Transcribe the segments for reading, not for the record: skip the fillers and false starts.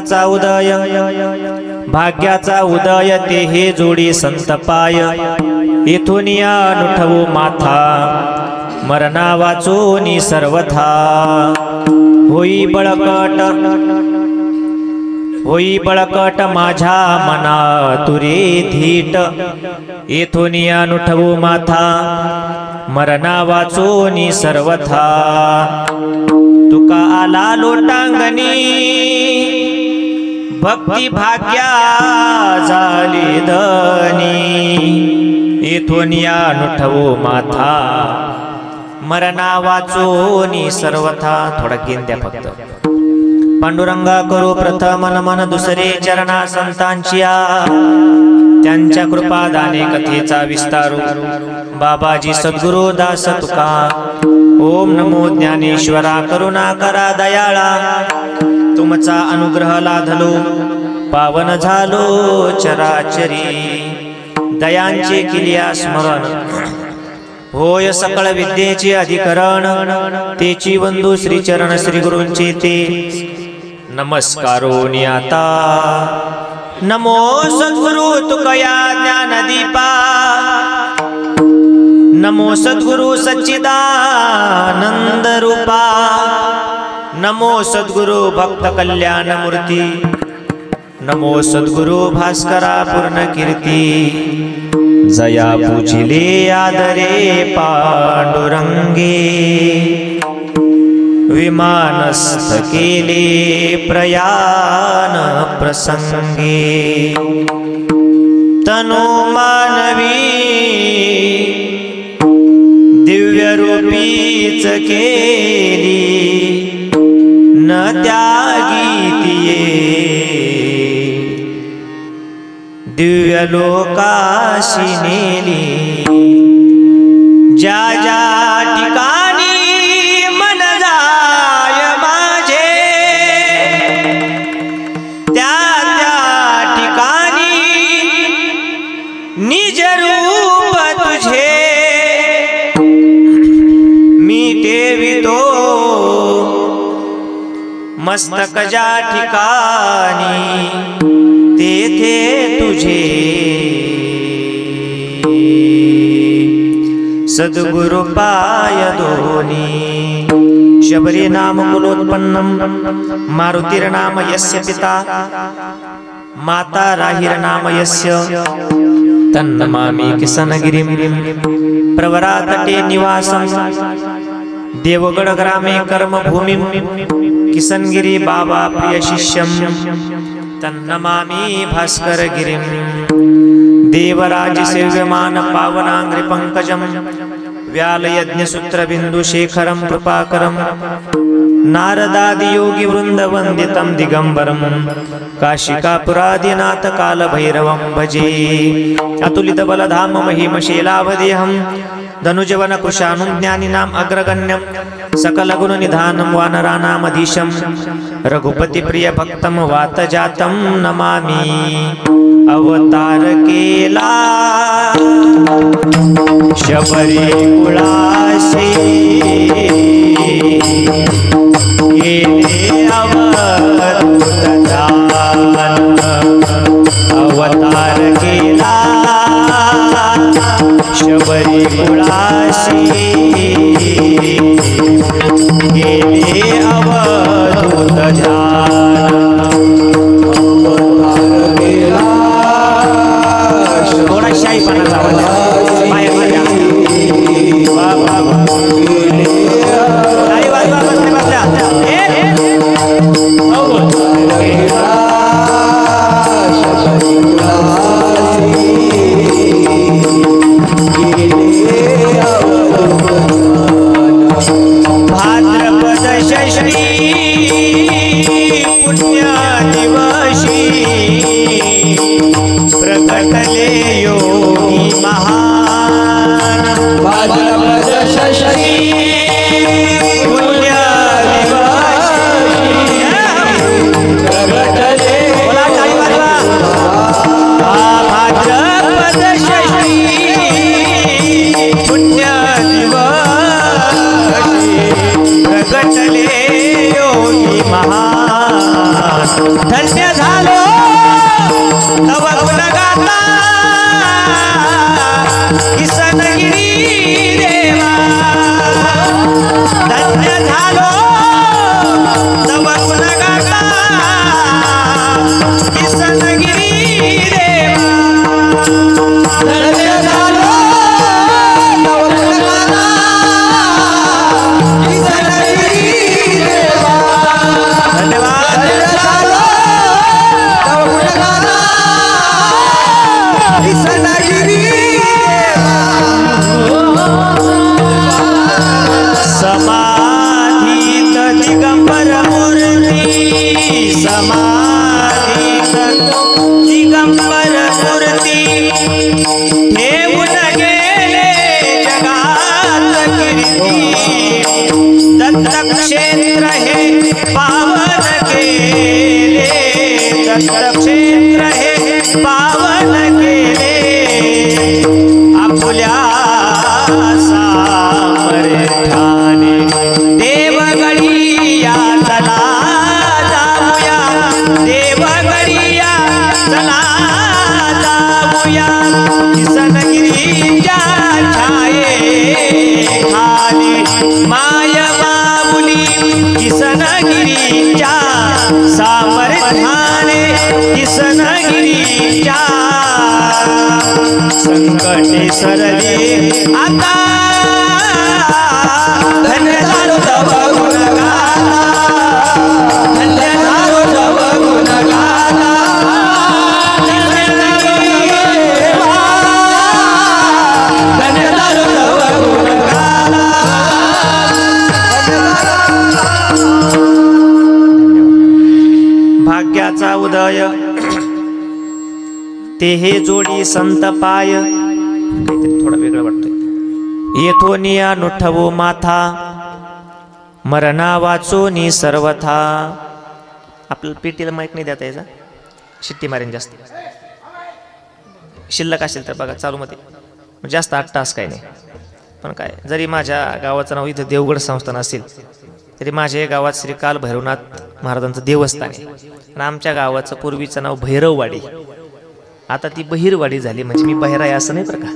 भाग्याचा उदय, भाग्याचा उदय ते हे जोडी संत पाय। इथून या नुठवू माथा, मरणा वाचूनी सर्वथा। होई बळकट, होई बळकट माझ्या मना तुरे धीट। येथून या नुठवू माथा, मरणा वाचूनी सर्वथा। तुका आला लोटांगणी, भक्ती भाग्या झाली धनी। येथून या नुठवू माथा, मरणा वाचूनी सर्वथा। थोडा गेन द्या फक्त। पांडुरंगा करू प्रथम नमन दुसरे चरणा संतांचिया। त्यांच्या कृपादाने कथेचा विस्तारू, बाबाजी सद्गुरु दास तुका। ओम नमो ज्ञानेश्वरा करुणा करा दयाळा। तुमचा अनुग्रह लाधलो, पावन झालो चराचरी। दयांचे किलिया स्मरण, होय सकळ विद्येचे अधिकरण। तेची वंदू श्री चरण श्री गुरूंचे ते। नमस्कारो नियाता, नमो सद्गुरु तुकया ज्ञानदीपा। नमो सद्गुरु सच्चिदानंद रूपा। नमो सद्गुरु भक्त कल्याण मूर्ती। नमो सद्गुरु भास्करा पूर्ण कीर्ती। जया पूजिले आदरे पांडुरंगे। विमानस्थ केले प्रयाण प्रसंगे। तनु मानवी दिव्य रूपीच केली। न त्यागीतिये दिव्य लोकाशी नेली। ज्या ज्या ठिकाणी मन जाय माझे, त्या त्या ठिकाणी निज रूप तुझे मी ठेवितो। मस्तक ज्या ठिकाणी तेथे तुझे। सद्गुरु पाय दोनी। शबरी नाम कुलोत्पन्नम, मारुतिर्नाम यस्य पिता। माता राहिर्नाम यस्य, तन्नमामि किसनगिरिं। प्रवरातटे निवासं, देवगड ग्रामे कर्मभूमिं। किसनगिरी बाबा प्रिय शिष्यं, तन्नमामि भास्करगिरिं। देवराज सेव्यमान पावनांग्रि पंकजं। व्यालयज्ञ सूत्र बिंदु शेखरं कृपाकरं। नारदादि योगी वृंद वंदितं दिगंबरं। काशिकापुरादिनाथ काल भैरवं भजे। अतुलित बलधाम महिमशैलावदेहं। धनुजवन कुशानुं ज्ञानिनाम् अग्रगण्यं। सकल गुण निधानं वानराणामधीशं। रघुपति प्रिय भक्तं वातजातं नमामि। अवतार केला शबरी कुळासी। गेले अवधूत दान। अवतार केला शबरी कुळासी। गेले अवधूत ध्यान। थोडा शाहीपणाचा आवाज बाहेर माझ्या। वा वा वा, नाही वाजवा बसले बसल्या। भाद्रपद षष्ठी क्षेत्र हे पावन केले, क्षेत्र हे पावन केले, आपल्या सामर्थ्याने देवगडी या चला जाऊया, देवगडी या चला जाऊया, किसनगिरीच्या छाये खाली माय किसनगिरीच्या सामर्थ्याने, किसनगिरीच्या संकटे सरले आता धन्य झालो तव गुणगाता, धन्य झालो तव गुणगाता, धन्य झालो तव गुणगाता। भाग्याचा उदय ते हे जोडी संत पाय, काहीतरी थोडा वेगळं वाटतंय। येथोनिया नुठवो माथा, मरणा वाचोनी सर्वथा। आपल्याला पेटीला माईक नाही देता यायचा, शिट्टी मारेन जास्त, शिल्लक असेल तर बघा चालू मध्ये, जास्त 8 तास काही नाही। पण काय जरी माझ्या गावाचं नाव इथं देवगड संस्थान असेल तरी माझ्या गावात श्री काल भैरवनाथ महाराजांचं देवस्थान आहे, आणि आमच्या गावाचं पूर्वीचं नाव भैरववाडी, आता ती बहिरवाडी झाली, म्हणजे मी बहिरा आहे असं नाही बरं का,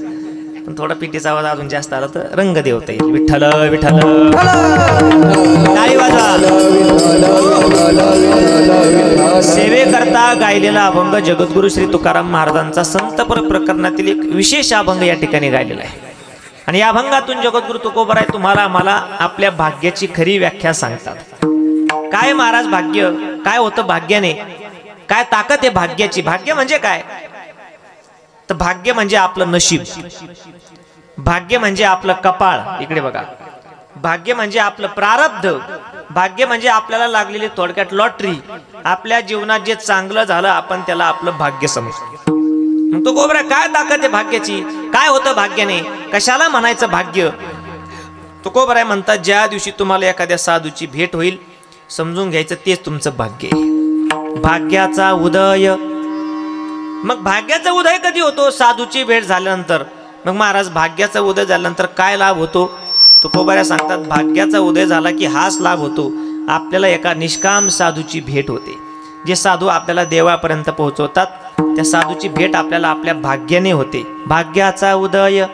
पण थोडा पिटीचा आवाज अजून जास्त आला तर रंग देवता येईल। विठ्ठल विठ्ठल टाळी वाजवा। सेवेकरता गायलेला अभंग जगद्गुरु श्री तुकाराम महाराजांचा संतपर प्रकरणातील एक विशेष अभंग या ठिकाणी गायलेला आहे, आणि या अभंगातून जगद्गुरु तुकोबराय तुम्हाला मला आपल्या भाग्याची खरी व्याख्या सांगतात। काय महाराज भाग्य काय होतं, भाग्याने काय ताकद आहे भाग्याची। भाग्य म्हणजे काय तर भाग्य म्हणजे आपलं नशीब, भाग्य म्हणजे आपलं कपाळ, इकडे बघा, भाग्य म्हणजे आपलं प्रारब्ध, भाग्य म्हणजे आपल्याला लागलेली थोडक्यात लॉटरी, आपल्या जीवनात जे चांगलं झालं आपण त्याला आपलं भाग्य समजतो। मग तो गोबरा काय ताकद आहे भाग्याची, काय होतं भाग्याने, कशाला म्हणायचं भाग्य। तो गोबराय म्हणतात ज्या दिवशी तुम्हाला एखाद्या साधूची भेट होईल समजून घ्यायचं तेच तुमचं भाग्य आहे। भाग्याचा उदय, मग भाग्याचा उदय कधी होतो, साधूची भेट झाल्यानंतर। मग महाराज भाग्याचा उदय झाल्यानंतर काय लाभ होतो, तुकोबाऱ्या सांगतात भाग्याचा उदय झाला की हाच लाभ होतो, आपल्याला एका निष्काम साधूची भेट होते, जे साधू आपल्याला देवापर्यंत पोहोचवतात, त्या साधूची भेट आपल्याला आपल्या भाग्याने होते। भाग्याचा उदय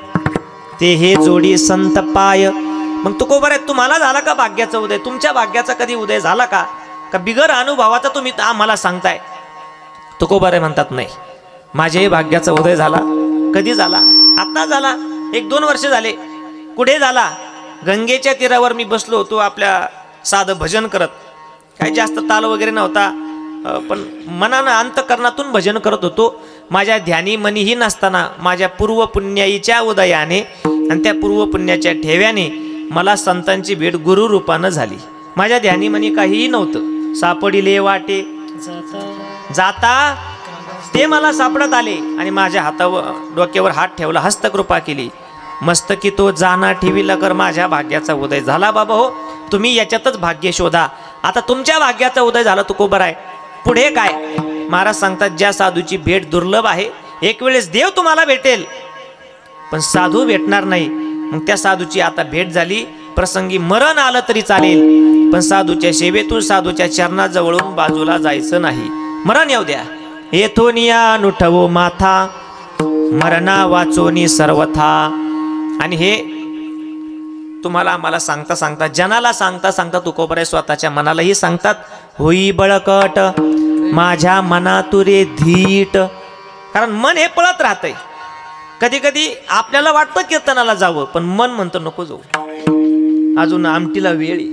ते हे जोडी संत पाय। मग तुकोबाऱ्या तुम्हाला झाला का भाग्याचा उदय, तुमच्या भाग्याचा कधी उदय झाला का, का बिगर अनुभवाचा तुम्ही आम्हाला सांगताय। तुकोबाऱ्या म्हणतात नाही, माझ्याही भाग्याचा उदय झाला। कधी झाला, आता झाला, 1-2 वर्ष झाले। कुठे झाला, गंगेच्या तीरावर मी बसलो होतो आपल्या साधं भजन करत, काही जास्त ताल वगैरे नव्हता, पण मनानं अंतकरणातून भजन करत होतो। माझ्या ध्यानी मनीही नसताना माझ्या पूर्व पुण्याईच्या उदयाने आणि त्या पूर्व पुण्याच्या ठेव्याने मला संतांची भेट गुरु रूपानं झाली। माझ्या ध्यानी मनी काहीही नव्हतं, सापडिले वाटे जाता ते मला सापडत आले, आणि माझ्या हातावर डोक्यावर हात ठेवला, हस्तकृपा केली, मस्तकी तो जाना ठेविला कर, माझ्या भाग्याचा उदय झाला। बाबा हो, तुम्ही याच्यातच भाग्य शोधा। आता तुमच्या भाग्याचा उदय झाला तुकोबराय, पुढे काय। महाराज सांगतात ज्या साधूची भेट दुर्लभ आहे, एक वेळेस देव तुम्हाला भेटेल पण साधू भेटणार नाही। मग त्या साधूची आता भेट झाली, प्रसंगी मरण आलं तरी चालेल, पण साधूच्या सेवेतून साधूच्या चरणाजवळून बाजूला जायचं नाही। मरण येऊ द्या, येथोनिया नुठवो माथा, मरणा वाचोनी सर्वथा। आणि हे तुम्हाला आम्हाला सांगता सांगता, जनाला सांगता सांगता तुकोबराय स्वतःच्या मनालाही सांगतात, होई बळकट माझ्या मना तुरे धीट, कारण मन हे पळत राहतंय, कधी कधी आपल्याला वाटतं कीर्तनाला जावं, पण मन म्हणतं नको जाऊ, अजून आमटीला वेळ आहे.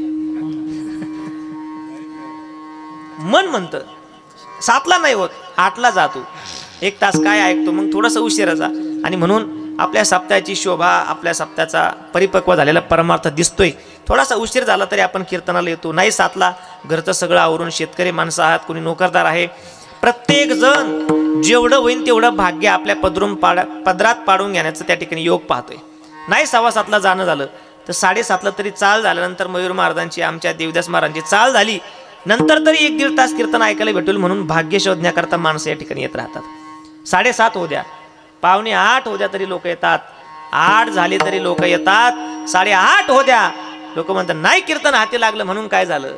मन म्हणतं 7ला नाही होत, 8ला जातो, 1 तास काय ऐकतो, मग थोडंसं उशिरा जा. आणि म्हणून आपल्या सप्ताहाची शोभा, आपल्या सप्ताहाचा परिपक्व झालेला परमार्थ दिसतोय. थोडासा उशीर झाला तरी आपण कीर्तनाला येतो. नाही 7ला घरचं सगळं आवरून, शेतकरी माणसं आहात, कोणी नोकरदार आहे, प्रत्येक जण जेवढं होईल तेवढं भाग्य आपल्या पदरात पाडून घेण्याचं त्या ठिकाणी योग पाहतोय. नाही 6:15ला जाणं झालं तर 7:30ला तरी चाल झाल्यानंतर मयूर महाराजांची, आमच्या देवदास महाराजांची चाल झाली, नंतर तरी 1-1.5 तास कीर्तन ऐकायला भेटेल म्हणून भाग्य शोधण्याकरता माणसं या ठिकाणी येत राहतात. 7:30 होऊ द्या, 7:45 होऊ द्या तरी लोक येतात, 8 झाले तरी लोक येतात, 8:30 हो द्या, लोक म्हणतात नाही कीर्तन हाती लागलं म्हणून काय झालं,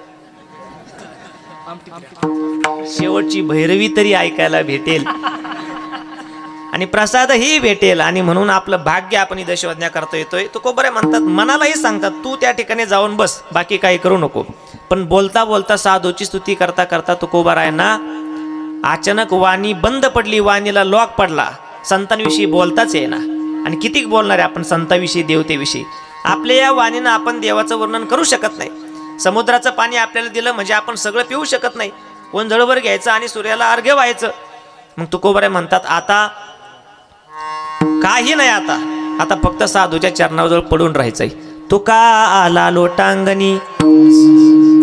शेवटची भैरवी तरी ऐकायला भेटेल आणि प्रसादही भेटेल. आणि म्हणून आपलं भाग्य आपण इथं शोधण्याकरता येतोय. तुकोबरे म्हणतात, मनालाही सांगतात तू त्या ठिकाणी जाऊन बस, बाकी काही करू नको. पण बोलता बोलता साधूची स्तुती करता करता तुकोबारायांना अचानक वाणी बंद पडली, वाणीला लॉक पडला, संतांविषयी बोलताच येईना. आणि कितीक बोलणार आहे आपण संतांविषयी, देवतेविषयी. आपल्या या वाणीनं आपण देवाचं वर्णन करू शकत नाही. समुद्राचं पाणी आपल्याला दिलं म्हणजे आपण सगळं पिऊ शकत नाही. ओंजळवर घ्यायचं आणि सूर्याला अर्घ्य व्हायचं. मग तुकोबारे म्हणतात आता काही नाही, आता फक्त साधूच्या चरणाजवळ पडून राहायचंय. तुका आला लोटांगणी,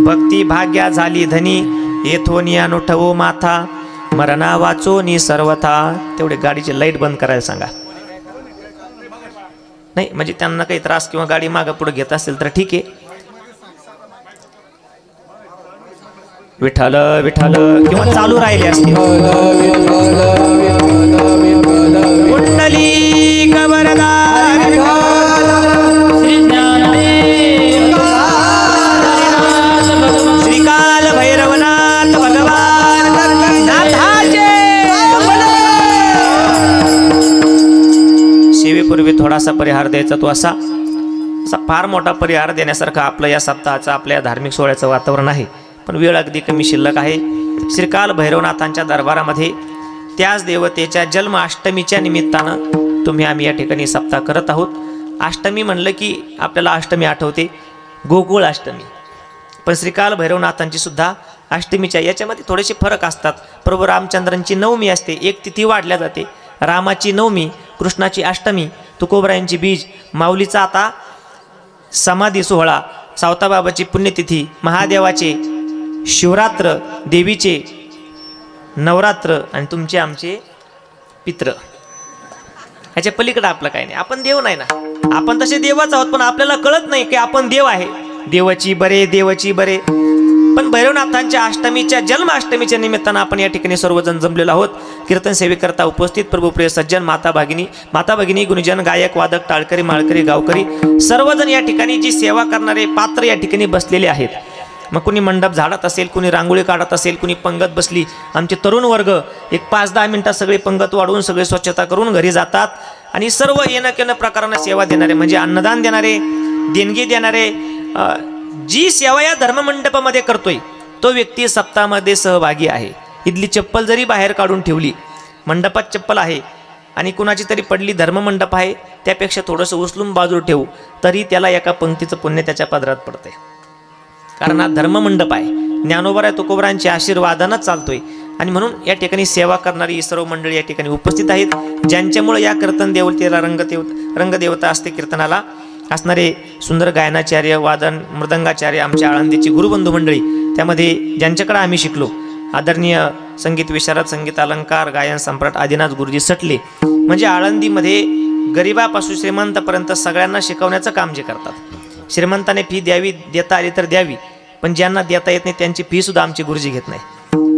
भक्ती भाग्या झाली धनी, येथोनी अनुठवो माथा, मरणा वाचोनी सर्वथा. तेवढे गाडीची लाईट बंद करायला सांगा. नाही म्हणजे त्यांना काही त्रास किंवा गाडी मागं पुढे घेत असेल तर ठीक आहे. विठ्ठल विठ्ठल किंवा चालू राहिले असतील. कुंडली कबरदार श्रीकाल भैरवनाथ भगवान नाथाचे. सेवेपूर्वी थोडासा परिहार द्यायचा, तो असा फार मोठा परिहार देण्यासारखा आपलं या सप्ताहाचं, आपल्या धार्मिक सोहळ्याचं वातावरण आहे, पण वेळ अगदी कमी शिल्लक आहे. श्रीकाल भैरवनाथांच्या दरबारामध्ये त्याच देवतेच्या जन्म अष्टमीच्या निमित्तानं आम्ही या ठिकाणी सप्ताह करत आहोत. अष्टमी म्हणलं की आपल्याला अष्टमी आठवते, गोकुळ अष्टमी. पण श्रीकाल भैरवनाथांची सुद्धा अष्टमीच्या याच्यामध्ये थोडेसे फरक असतात. प्रभू रामचंद्रांची नवमी असते, एक तिथी वाढल्या जाते. रामाची नवमी, कृष्णाची अष्टमी, तुकोबरायांची बीज, माऊलीचा आता समाधी सोहळा, सावताबाबाची पुण्यतिथी, महादेवाचे शिवरात्र, देवीचे नवरात्र आणि तुमचे आमचे पित्र. ह्याच्या पलीकडे आपलं काही नाही. आपण देव नाही ना, आपण तसे देवच आहोत, पण आपल्याला कळत नाही की आपण देव आहे. देवाची बरे, देवाची बरे. पण भैरवनाथांच्या अष्टमीच्या जन्माष्टमीच्या निमित्तानं आपण या ठिकाणी सर्वजण जमलेलो आहोत. कीर्तन सेवेकरता उपस्थित प्रभुप्रिय सज्जन, माता भगिनी, गुणजन, गायक, वादक, टाळकरी, माळकरी, गावकरी सर्वजण या ठिकाणी जी सेवा करणारे पात्र या ठिकाणी बसलेले आहेत. मग कुणी मंडप झाडत असेल, कुणी रांगोळी काढत असेल, कुणी पंगत बसली. आमचे तरुण वर्ग एक 5-10 मिनिटात सगळे पंगत वाढवून सगळे स्वच्छता करून घरी जातात. आणि सर्व येणं केणं प्रकारानं सेवा देणारे म्हणजे अन्नदान देणारे, देणगी देणारे, जी सेवा या धर्ममंडपामध्ये करतोय तो व्यक्ती सप्ताहामध्ये सहभागी आहे. इथली चप्पल जरी बाहेर काढून ठेवली, मंडपात चप्पल आहे आणि कुणाची तरी पडली, धर्ममंडप आहे, त्यापेक्षा थोडंसं उचलून बाजूला ठेवू तरी त्याला एका पंक्तीचं पुण्य त्याच्या पदरात पडते. कारण हा धर्ममंडप आहे. ज्ञानोबा तुकोबरांच्या आशीर्वादानंच चालतोय. आणि म्हणून या ठिकाणी सेवा करणारी सर्व मंडळी या ठिकाणी उपस्थित आहेत, ज्यांच्यामुळे या कीर्तन देवतेला रंगदेवता असते. कीर्तनाला असणारे सुंदर गायनाचार्य, वादन, मृदंगाचार्य, आमच्या आळंदीची गुरुबंधू मंडळी, त्यामध्ये ज्यांच्याकडे आम्ही शिकलो, आदरणीय संगीत विशारद, संगीत अलंकार, गायन सम्राट आदिनाथ गुरुजी सटले, म्हणजे आळंदीमध्ये गरिबापासून श्रीमंतापर्यंत सगळ्यांना शिकवण्याचं काम जे करतात. श्रीमंताने फी द्यावी, देता आली तर द्यावी, पण ज्यांना देता येत नाही त्यांची फी सुद्धा आमचे गुरुजी घेत नाही.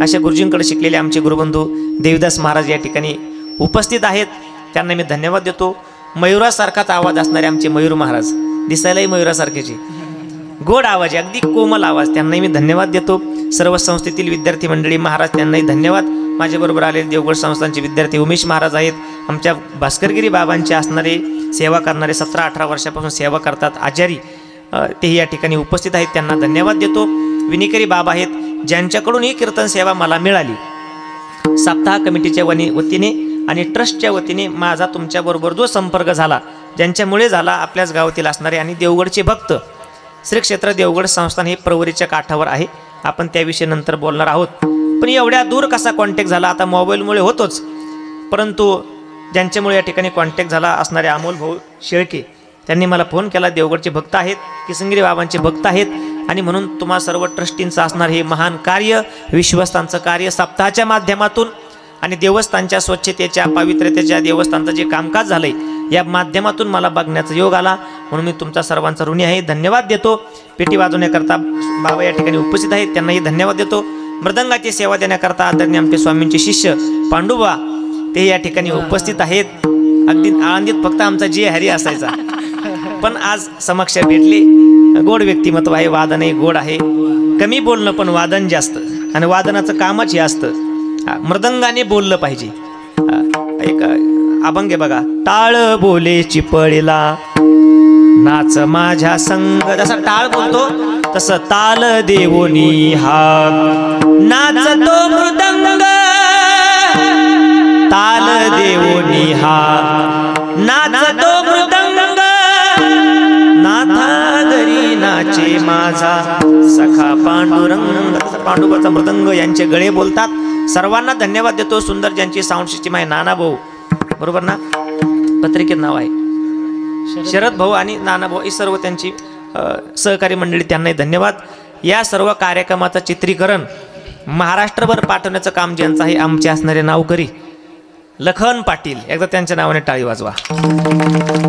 अशा गुरुजींकडे शिकलेले आमचे गुरुबंधू देवदास महाराज या ठिकाणी उपस्थित आहेत. त्यांना मी धन्यवाद देतो. मयुरासारखाच आवाज असणारे आमचे मयूर महाराज, दिसायलाही मयुरासारखेचे, गोड आवाज, अगदी कोमल आवाज, त्यांनाही मी धन्यवाद देतो. सर्व संस्थेतील विद्यार्थी मंडळी महाराज, त्यांनाही धन्यवाद. माझ्याबरोबर आलेले देवगड संस्थांचे विद्यार्थी उमेश महाराज आहेत, आमच्या भास्करगिरी बाबांचे असणारे सेवा करणारे, 17-18 वर्षापासून सेवा करतात आचारी, तेही या ठिकाणी उपस्थित आहेत. त्यांना धन्यवाद देतो. विनिकरी बाबा आहेत, ज्यांच्याकडून ही कीर्तन सेवा मला मिळाली. सप्ताह कमिटीच्या वतीने आणि ट्रस्टच्या वतीने माझा तुमच्याबरोबर जो संपर्क झाला, ज्यांच्यामुळे झाला, आपल्याच गावातील असणारे आणि देवगडचे भक्त, श्री क्षेत्र देवगड संस्थान हे प्रवरीच्या काठावर आहे. आपण त्याविषयी नंतर बोलणार आहोत. पण एवढ्या दूर कसा कॉन्टॅक्ट झाला? आता मोबाईलमुळे होतोच, परंतु ज्यांच्यामुळे या ठिकाणी कॉन्टॅक्ट झाला असणारे अमोल भाऊ शेळके, त्यांनी मला फोन केला. देवगडचे भक्त आहेत, किसनगिरी बाबांचे भक्त आहेत, आणि म्हणून तुम्हा सर्व ट्रस्टींचं असणार हे महान कार्य, विश्वस्तांचं कार्य सप्ताहाच्या माध्यमातून आणि देवस्थानच्या स्वच्छतेच्या, पावित्र्यतेच्या, देवस्थानचं जे कामकाज झालंय या माध्यमातून मला बघण्याचा योग आला. म्हणून मी तुमचा सर्वांचा ऋणी आहे. धन्यवाद देतो. पेटी वाजवण्याकरता बाबा या ठिकाणी उपस्थित आहेत, त्यांनाही धन्यवाद देतो. मृदंगाची सेवा देण्याकरता आदरणीय आमचे स्वामींचे शिष्य पांडुबा ते या ठिकाणी उपस्थित आहेत. अगदी आळंदीत फक्त आमचा जे हरी असायचा, पण आज समक्ष भेटले. गोड व्यक्तिमत्व आहे, वादनही गोड आहे, कमी बोलणं पण वादन जास्त, आणि वादनाचं कामच हे असतं. मृदंगाने बोललं पाहिजे. एक अभंग आहे बघा, टाळ बोले चिपळीला नाच माझ्या संग. जसा टाळ बोलतो तसं ताल देवोनी हा नाच तो मृदंग, ताल देवोनी हा नाच तो मृदंग, नाथा घरी नाचे माझा सखा पांडुरंग. पांडुबाचा मृदंग यांचे गळे बोलतात. सर्वांना धन्यवाद देतो. सुंदर ज्यांची साऊंड सिस्टीम आहे, नाना भाऊ, बरोबर ना, पत्रिकेत नाव आहे शरद भाऊ आणि नाना भाऊ, ही सर्व त्यांची सहकारी मंडळी, त्यांनाही धन्यवाद. या सर्व कार्यक्रमाचं चित्रीकरण महाराष्ट्रभर पाठवण्याचं काम ज्यांचं आहे, आमचे असणारे नावकरी लखन पाटील. एकदा त्यांच्या नावाने टाळी वाजवा.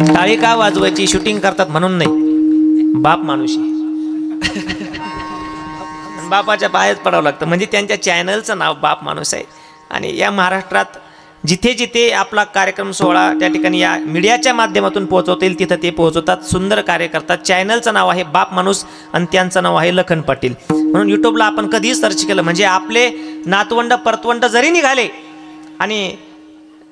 टाळी का वाजवायची? शूटिंग करतात म्हणून नाही, बाप माणूशी बापाच्या पायात पडावं लागतं. म्हणजे त्यांच्या चॅनलचं नाव बाप माणूस आहे. आणि या महाराष्ट्रात जिथे जिथे आपला कार्यक्रम सोहळा त्या ठिकाणी या मीडियाच्या माध्यमातून पोहोचवता येईल तिथं ते पोहोचवतात. सुंदर कार्य करतात. चॅनलचं नाव आहे बाप माणूस आणि त्यांचं नाव आहे लखन पाटील. म्हणून यूट्यूबला आपण कधीही सर्च केलं म्हणजे आपले नातवंड परतवंड जरी निघाले आणि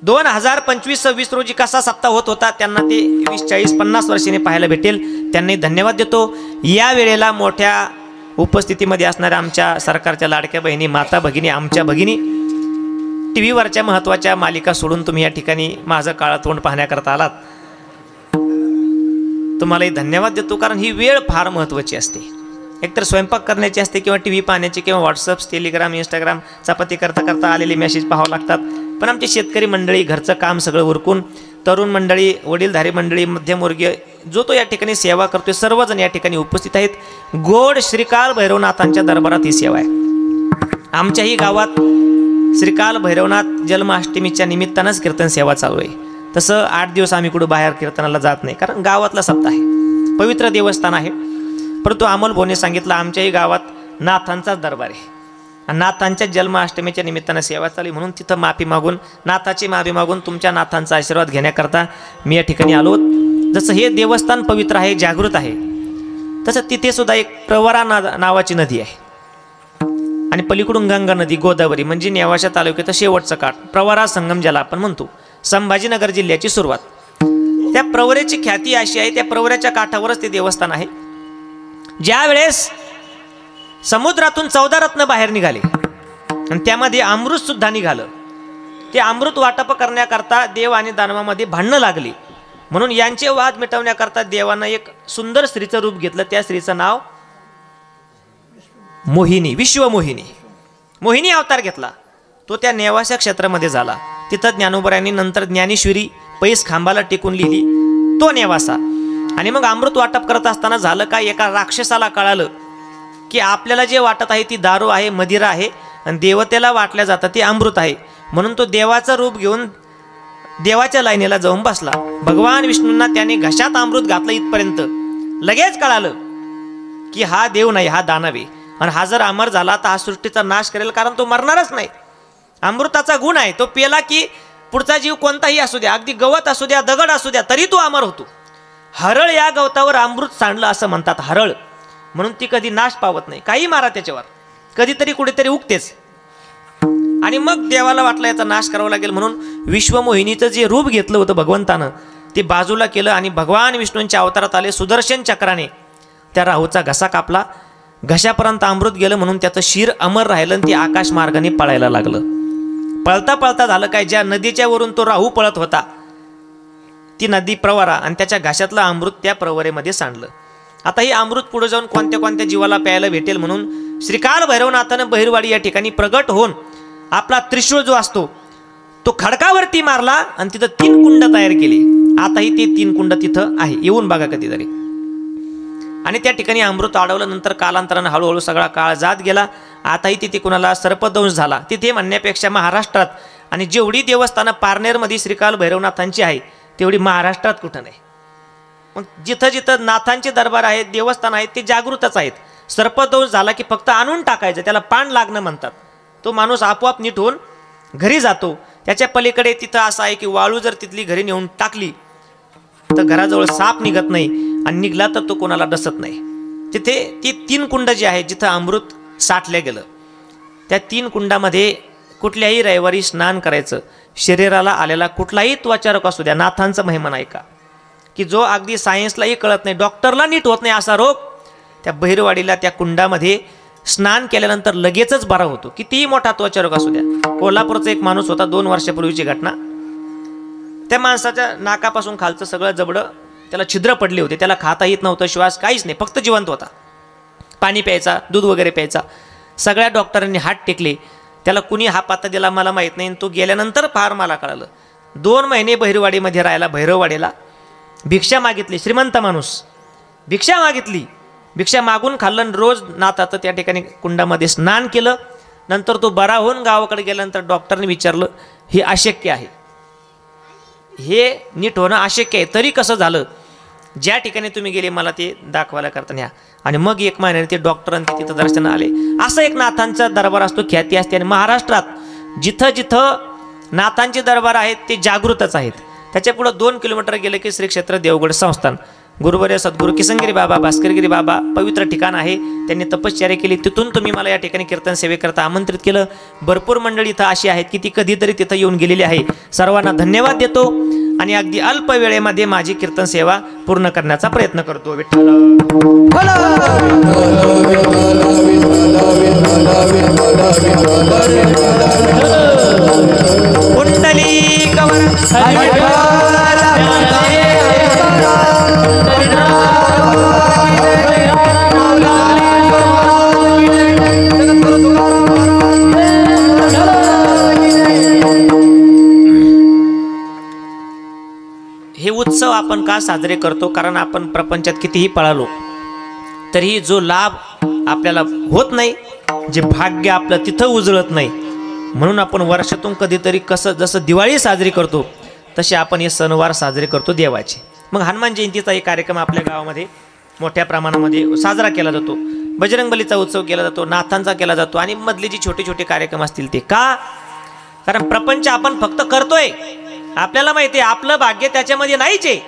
2025-26 रोजी कसा सप्ताह होत होता, त्यांना ते 20, 40, 50 वर्षांनी पाहायला भेटेल. त्यांनाही धन्यवाद देतो. या वेळेला मोठ्या उपस्थितीमध्ये असणाऱ्या आमच्या सरकारच्या लाडक्या बहिणी, माता भगिनी, आमच्या भगिनी, टी व्हीवरच्या महत्त्वाच्या मालिका सोडून तुम्ही या ठिकाणी माझं काळं तोंड पाहण्याकरता आलात, तुम्हालाही धन्यवाद देतो. कारण ही वेळ फार महत्त्वाची असते. एकतर स्वयंपाक करण्याची असते किंवा टी व्ही पाहण्याची किंवा व्हॉट्सअप, टेलिग्राम, इंस्टाग्राम चपाती करता करता आलेले मेसेज पाहावं लागतात. पण आमची शेतकरी मंडळी घरचं काम सगळं उरकून, तरुण मंडळी, वडीलधारी मंडळी, मध्यमवर्गीय जो तो या ठिकाणी सेवा करतोय, सर्वजण या ठिकाणी उपस्थित आहेत. गोड श्रीकाल भैरवनाथांच्या दरबारात ही सेवा आहे. आमच्याही गावात श्रीकाल भैरवनाथ जन्माष्टमीच्या निमित्तानंच कीर्तन सेवा चालू आहे. तसं 8 दिवस आम्ही कुठं बाहेर कीर्तनाला जात नाही, कारण गावातला सप्ताह आहे, पवित्र देवस्थान आहे. परंतु अमोल भाऊने सांगितलं आमच्याही गावात नाथांचाच दरबार आहे आणि नाथांच्या जन्माष्टमीच्या निमित्तानं सेवा चालू, म्हणून तिथं माफी मागून, नाथाची माफी मागून तुमच्या नाथांचा आशीर्वाद घेण्याकरता मी या ठिकाणी आलो. जसं हे देवस्थान पवित्र आहे, जागृत आहे, तसं तिथे सुद्धा एक प्रवरा नावाची नदी आहे आणि पलीकडून गंगा नदी, गोदावरी, म्हणजे नेवाशा तालुक्याचं शेवटचं काठ, प्रवरा संगम ज्याला आपण म्हणतो, संभाजीनगर जिल्ह्याची सुरुवात. त्या प्रवरेची ख्याती अशी आहे, त्या प्रवऱ्याच्या काठावरच ते देवस्थान आहे. ज्या वेळेस समुद्रातून 14 रत्न बाहेर निघाले आणि त्यामध्ये अमृत सुद्धा निघालं, ते अमृत वाटप करण्याकरता देव आणि दानवामध्ये भांडणं लागली. म्हणून यांचे वाद मिटवण्याकरता देवानं एक सुंदर स्त्रीचं रूप घेतलं. त्या स्त्रीचं नाव मोहिनी, विश्वमोहिनी, मोहिनी अवतार घेतला. तो त्या नेवासा क्षेत्रामध्ये झाला. तिथं ज्ञानोबरायांनी नंतर ज्ञानेश्वरी पैस खांबाला टेकून लिहिली, तो नेवासा. आणि मग अमृत वाटप करत असताना झालं काय, एका राक्षसाला कळालं की आपल्याला जे वाटत आहे ती दारू आहे, मदिरा आहे, आणि देवतेला वाटल्या जातं ते अमृत आहे. म्हणून तो देवाचं रूप घेऊन देवाच्या लाईनीला जाऊन बसला. भगवान विष्णूंना त्याने घशात अमृत घातलं. इथपर्यंत लगेच कळालं की हा देव नाही, हा दानव आहे, आणि हा जर अमर झाला तर हा सृष्टीचा नाश करेल, कारण तो मरणारच नाही. अमृताचा गुण आहे, तो पेला की पुढचा जीव कोणताही असू द्या, अगदी गवत असू द्या, दगड असू द्या, तरी तो अमर होतो. हरळ या गवतावर अमृत सांडलं असं म्हणतात, हरळ, म्हणून ती कधी नाश पावत नाही. काही मारा त्याच्यावर, कधीतरी कुठेतरी उगतेच. आणि मग देवाला वाटलं याचा नाश करावा लागेल, म्हणून विश्वमोहिनीचं जे रूप घेतलं होतं भगवंतानं ते बाजूला केलं आणि भगवान विष्णूंच्या अवतारात आले. सुदर्शन चक्राने त्या राहूचा घसा कापला, घशापर्यंत अमृत गेलं, म्हणून त्याचं शिर अमर राहिलं आणि ते आकाश मार्गाने पळायला लागलं. पळता पळता झालं काय, ज्या नदीच्या वरून तो राहू पळत होता ती नदी प्रवरा, आणि त्याच्या घाशातलं अमृत त्या प्रवरेमध्ये सांडलं. आता ही अमृत पुढे जाऊन कोणत्या कोणत्या जीवाला प्यायला भेटेल म्हणून श्रीकाल भैरवनाथानं बहिरवाडी या ठिकाणी प्रगट होऊन आपला त्रिशूळ जो असतो तो खडकावरती मारला आणि तिथं 3 कुंड तयार केली. आताही ते 3 कुंड तिथं आहे, येऊन बघा कधीतरी. आणि त्या ठिकाणी अमृत अडवलं. नंतर कालांतरानं हळूहळू सगळा काळ जात गेला. आताही तिथे कुणाला सर्पदंश झाला तिथे म्हणण्यापेक्षा महाराष्ट्रात, आणि जेवढी देवस्थानं पारनेरमध्ये श्रीकाल भैरवनाथांची आहे तेवढी महाराष्ट्रात कुठं नाही. मग जिथं जिथं नाथांचे दरबार आहेत, देवस्थान आहेत, ते जागृतच आहेत. सर्पदंश झाला की फक्त आणून टाकायचं, त्याला पाण लागणं म्हणतात. तो माणूस आपोआप नीट होऊन घरी जातो. त्याच्या पलीकडे तिथं असं आहे की वाळू जर तिथली घरी नेऊन टाकली तर घराजवळ साप निघत नाही, आणि निघला तर तो कोणाला डसत नाही. तिथे ती 3 कुंड जी आहे जिथं अमृत साठलं गेलं, त्या 3 कुंडामध्ये कुठल्याही रविवारी स्नान करायचं. शरीराला आलेला कुठलाही त्वचारोग असू द्या, नाथांचं महिमा ऐका की जो अगदी सायन्सलाही कळत नाही, डॉक्टरला नीट होत नाही असा रोग, त्या बहिरवाडीला त्या कुंडामध्ये स्नान केल्यानंतर लगेचच बरा होतो. कितीही मोठा त्वचारोग असू द्या. कोल्हापूरचा एक माणूस होता, 2 वर्षापूर्वीची घटना. त्या माणसाच्या नाकापासून खालचं सगळं जबडं त्याला छिद्र पडले होते, त्याला खाता येत नव्हतं, श्वास काहीच नाही, फक्त जिवंत होता. पाणी प्यायचा, दूध वगैरे प्यायचा. सगळ्या डॉक्टरांनी हात टेकले, त्याला कुणी हा पत्ता दिला मला माहीत नाही. तो गेल्यानंतर फार मला कळालं. 2 महिने बहिरवाडीमध्ये राहायला, भैरववाडीला भिक्षा मागितली. श्रीमंत माणूस भिक्षा मागितली, भिक्षा मागून खाल्लं, रोज नाथाचं त्या ठिकाणी कुंडामध्ये स्नान केलं. नंतर तो बरा होऊन गावाकडे गेल्यानंतर डॉक्टरने विचारलं हे अशक्य आहे, हे नीट होणं अशक्य आहे. तरी कसं झालं, ज्या ठिकाणी तुम्ही गेले मला ते दाखवायला करता न्या. आणि मग 1 महिन्याने ते डॉक्टरांनी तिथं दर्शनाला आले. असं एक नाथांचा दरबार असतो, ख्याती असते. आणि महाराष्ट्रात जिथं जिथं नाथांचे दरबार आहेत ते जागृतच आहेत. त्याच्या पुढं 2 किलोमीटर गेलं की श्री क्षेत्र देवगड संस्थान, गुरुवर्य सद्गुरू किसनगिरी बाबा, भास्करगिरी बाबा पवित्र ठिकाण आहे. त्यांनी तपश्चर्या केली. तिथून तुम्ही मला या ठिकाणी कीर्तन सेवेकरता आमंत्रित केलं. भरपूर मंडळी इथं अशी आहेत की ती कधीतरी तिथं येऊन गेलेली आहे. सर्वांना धन्यवाद देतो आणि अगदी अल्प वेळेमध्ये माझी कीर्तन सेवा पूर्ण करण्याचा प्रयत्न करतो. विठ्ठल कुंडली कवर हे उत्सव आपण का साजरे करतो? कारण आपण प्रपंचात कितीही पळालो तरीही जो लाभ आपल्याला होत नाही, जे भाग्य आपलं तिथं उजळत नाही, म्हणून आपण वर्षातून कधीतरी जसं दिवाळी साजरी करतो तसे आपण हे सणवार साजरे करतो देवाचे. मग हनुमान जयंतीचा एक कार्यक्रम आपल्या गावामध्ये मोठ्या प्रमाणामध्ये साजरा केला जातो. बजरंगबलीचा उत्सव केला जातो, नाथांचा केला जातो, आणि मधले जे छोटे छोटे कार्यक्रम असतील ते का? कारण प्रपंच आपण फक्त करतोय, आपल्याला माहिती आहे आपलं भाग्य त्याच्यामध्ये नाहीच आहे.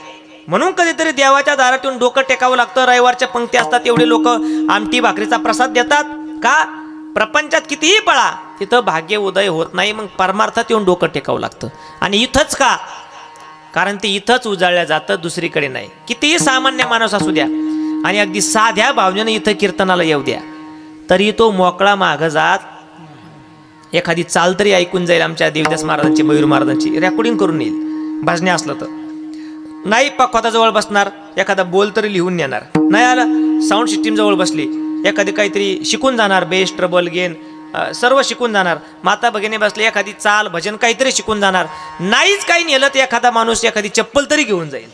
म्हणून कधीतरी देवाच्या दारात येऊन डोकं टेकावं लागतं. रविवारच्या पंक्ती असतात, एवढे लोक आमटी भाकरीचा प्रसाद देतात का? प्रपंचात कितीही पळा तिथं भाग्य उदय होत नाही. मग परमार्थात येऊन डोकं टेकावं लागतं. आणि इथंच का? कारण ते इथंच उजाळल्या जातं, दुसरीकडे नाही. कितीही सामान्य माणूस असू द्या आणि अगदी साध्या भावनेनं इथं कीर्तनाला येऊ द्या, तरी तो मोकळा मागं जात एखादी चाल तरी ऐकून जाईल. आमच्या देवदास महाराजांची, मयूर महाराजांची रेकॉर्डिंग करून येईल. भाजणे असलं तर नाही, पखवाताजवळ बसणार, एखादा बोल तरी लिहून नेणार. नाही आलं साऊंड सिस्टीम जवळ बसली, एखादी काहीतरी शिकून जाणार, बेस ट्रबल गेन सर्व शिकून जाणार. माता भगिनी बसले, एखादी चाल भजन काहीतरी शिकून जाणार. नाहीच काही नेलं तर एखादा माणूस एखादी चप्पल तरी घेऊन जाईल.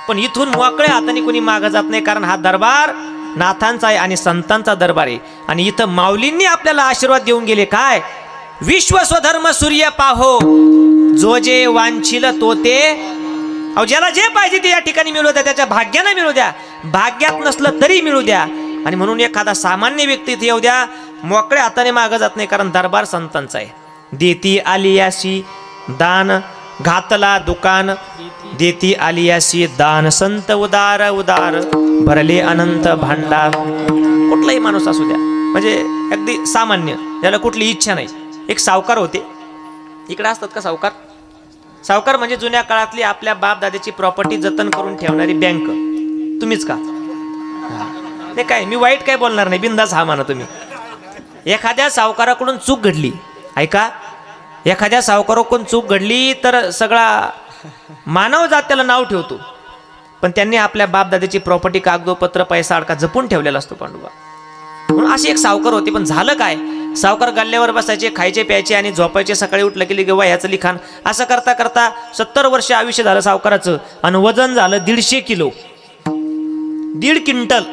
पण इथून मोकळ्या हाताने कोणी मागं जात नाही, कारण हा दरबार नाथांचा आहे आणि संतांचा दरबार आहे. आणि इथं माऊलींनी आपल्याला आशीर्वाद देऊन गेले काय? विश्व स्वधर्म सूर्य पाहो, जो जे वांछिल तो ते. अहो ज्याला जे पाहिजे ते या ठिकाणी मिळू द्या, त्याच्या भाग्यानं मिळू द्या, भाग्यात नसलं तरी मिळू द्या. आणि म्हणून एखादा सामान्य व्यक्ती इथे येऊ द्या, मोकळ्या हाताने मागं जात नाही, कारण दरबार संतांचा आहे. देती आलियासी दान, घातला दुकान, देती आलियासी दान, संत उदार उदार, भरले अनंत भांडार. कुठलाही माणूस असू द्या, म्हणजे अगदी सामान्य, ज्याला कुठली इच्छा नाही. एक सावकार होते, इकडे असतात का सावकार? सावकार म्हणजे जुन्या काळातली आपल्या बाप दादाची प्रॉपर्टी जतन करून ठेवणारी बँक. तुम्हीच का? नाही काय, मी वाईट काय बोलणार नाही, बिंदास हा माना तुम्ही. एखाद्या सावकाराकडून चूक घडली ऐका, एखाद्या सावकाराकडून चूक घडली तर सगळा मानव जात त्याला नाव ठेवतो, पण त्यांनी आपल्या बापदादाची प्रॉपर्टी, कागदोपत्र, पैसा अडका जपून ठेवलेला असतो पांडुबा. म्हणून असे एक सावकार होते. पण झालं काय, सावकार गल्ल्यावर बसायचे, खायचे प्यायचे आणि झोपायचे. सकाळी उठलं की वह्याचं लिखाण. असं करता करता 70 वर्ष आयुष्य झालं सावकाराचं आणि वजन झालं 150 किलो, 1.5 क्विंटल.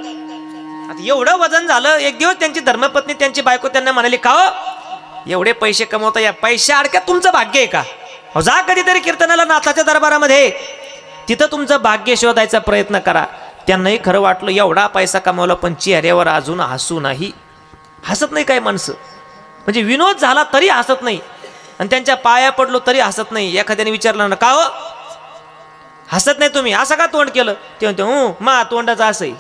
आता एवढं वजन झालं. एक दिवस त्यांची धर्मपत्नी, त्यांची बायको त्यांना म्हणाली, का हो एवढे पैसे कमवता, या पैशा अडक्यात तुमचं भाग्य आहे का? जा कधीतरी कीर्तनाला नाथाच्या दरबारामध्ये, तिथं तुमचं भाग्य शोधायचा प्रयत्न करा. त्यांनाही खरं वाटलं, एवढा पैसा कमावला पण चेहऱ्यावर अजून हसू नाही. हसत नाही काय माणसं, म्हणजे विनोद झाला तरी हसत नाही, आणि त्यांच्या पाया पडलो तरी हसत नाही. एखाद्याने विचारलं ना, का हो हसत नाही तुम्ही, असं का तोंड केलं? ते म्हणते, मा तोंडाचं असंही.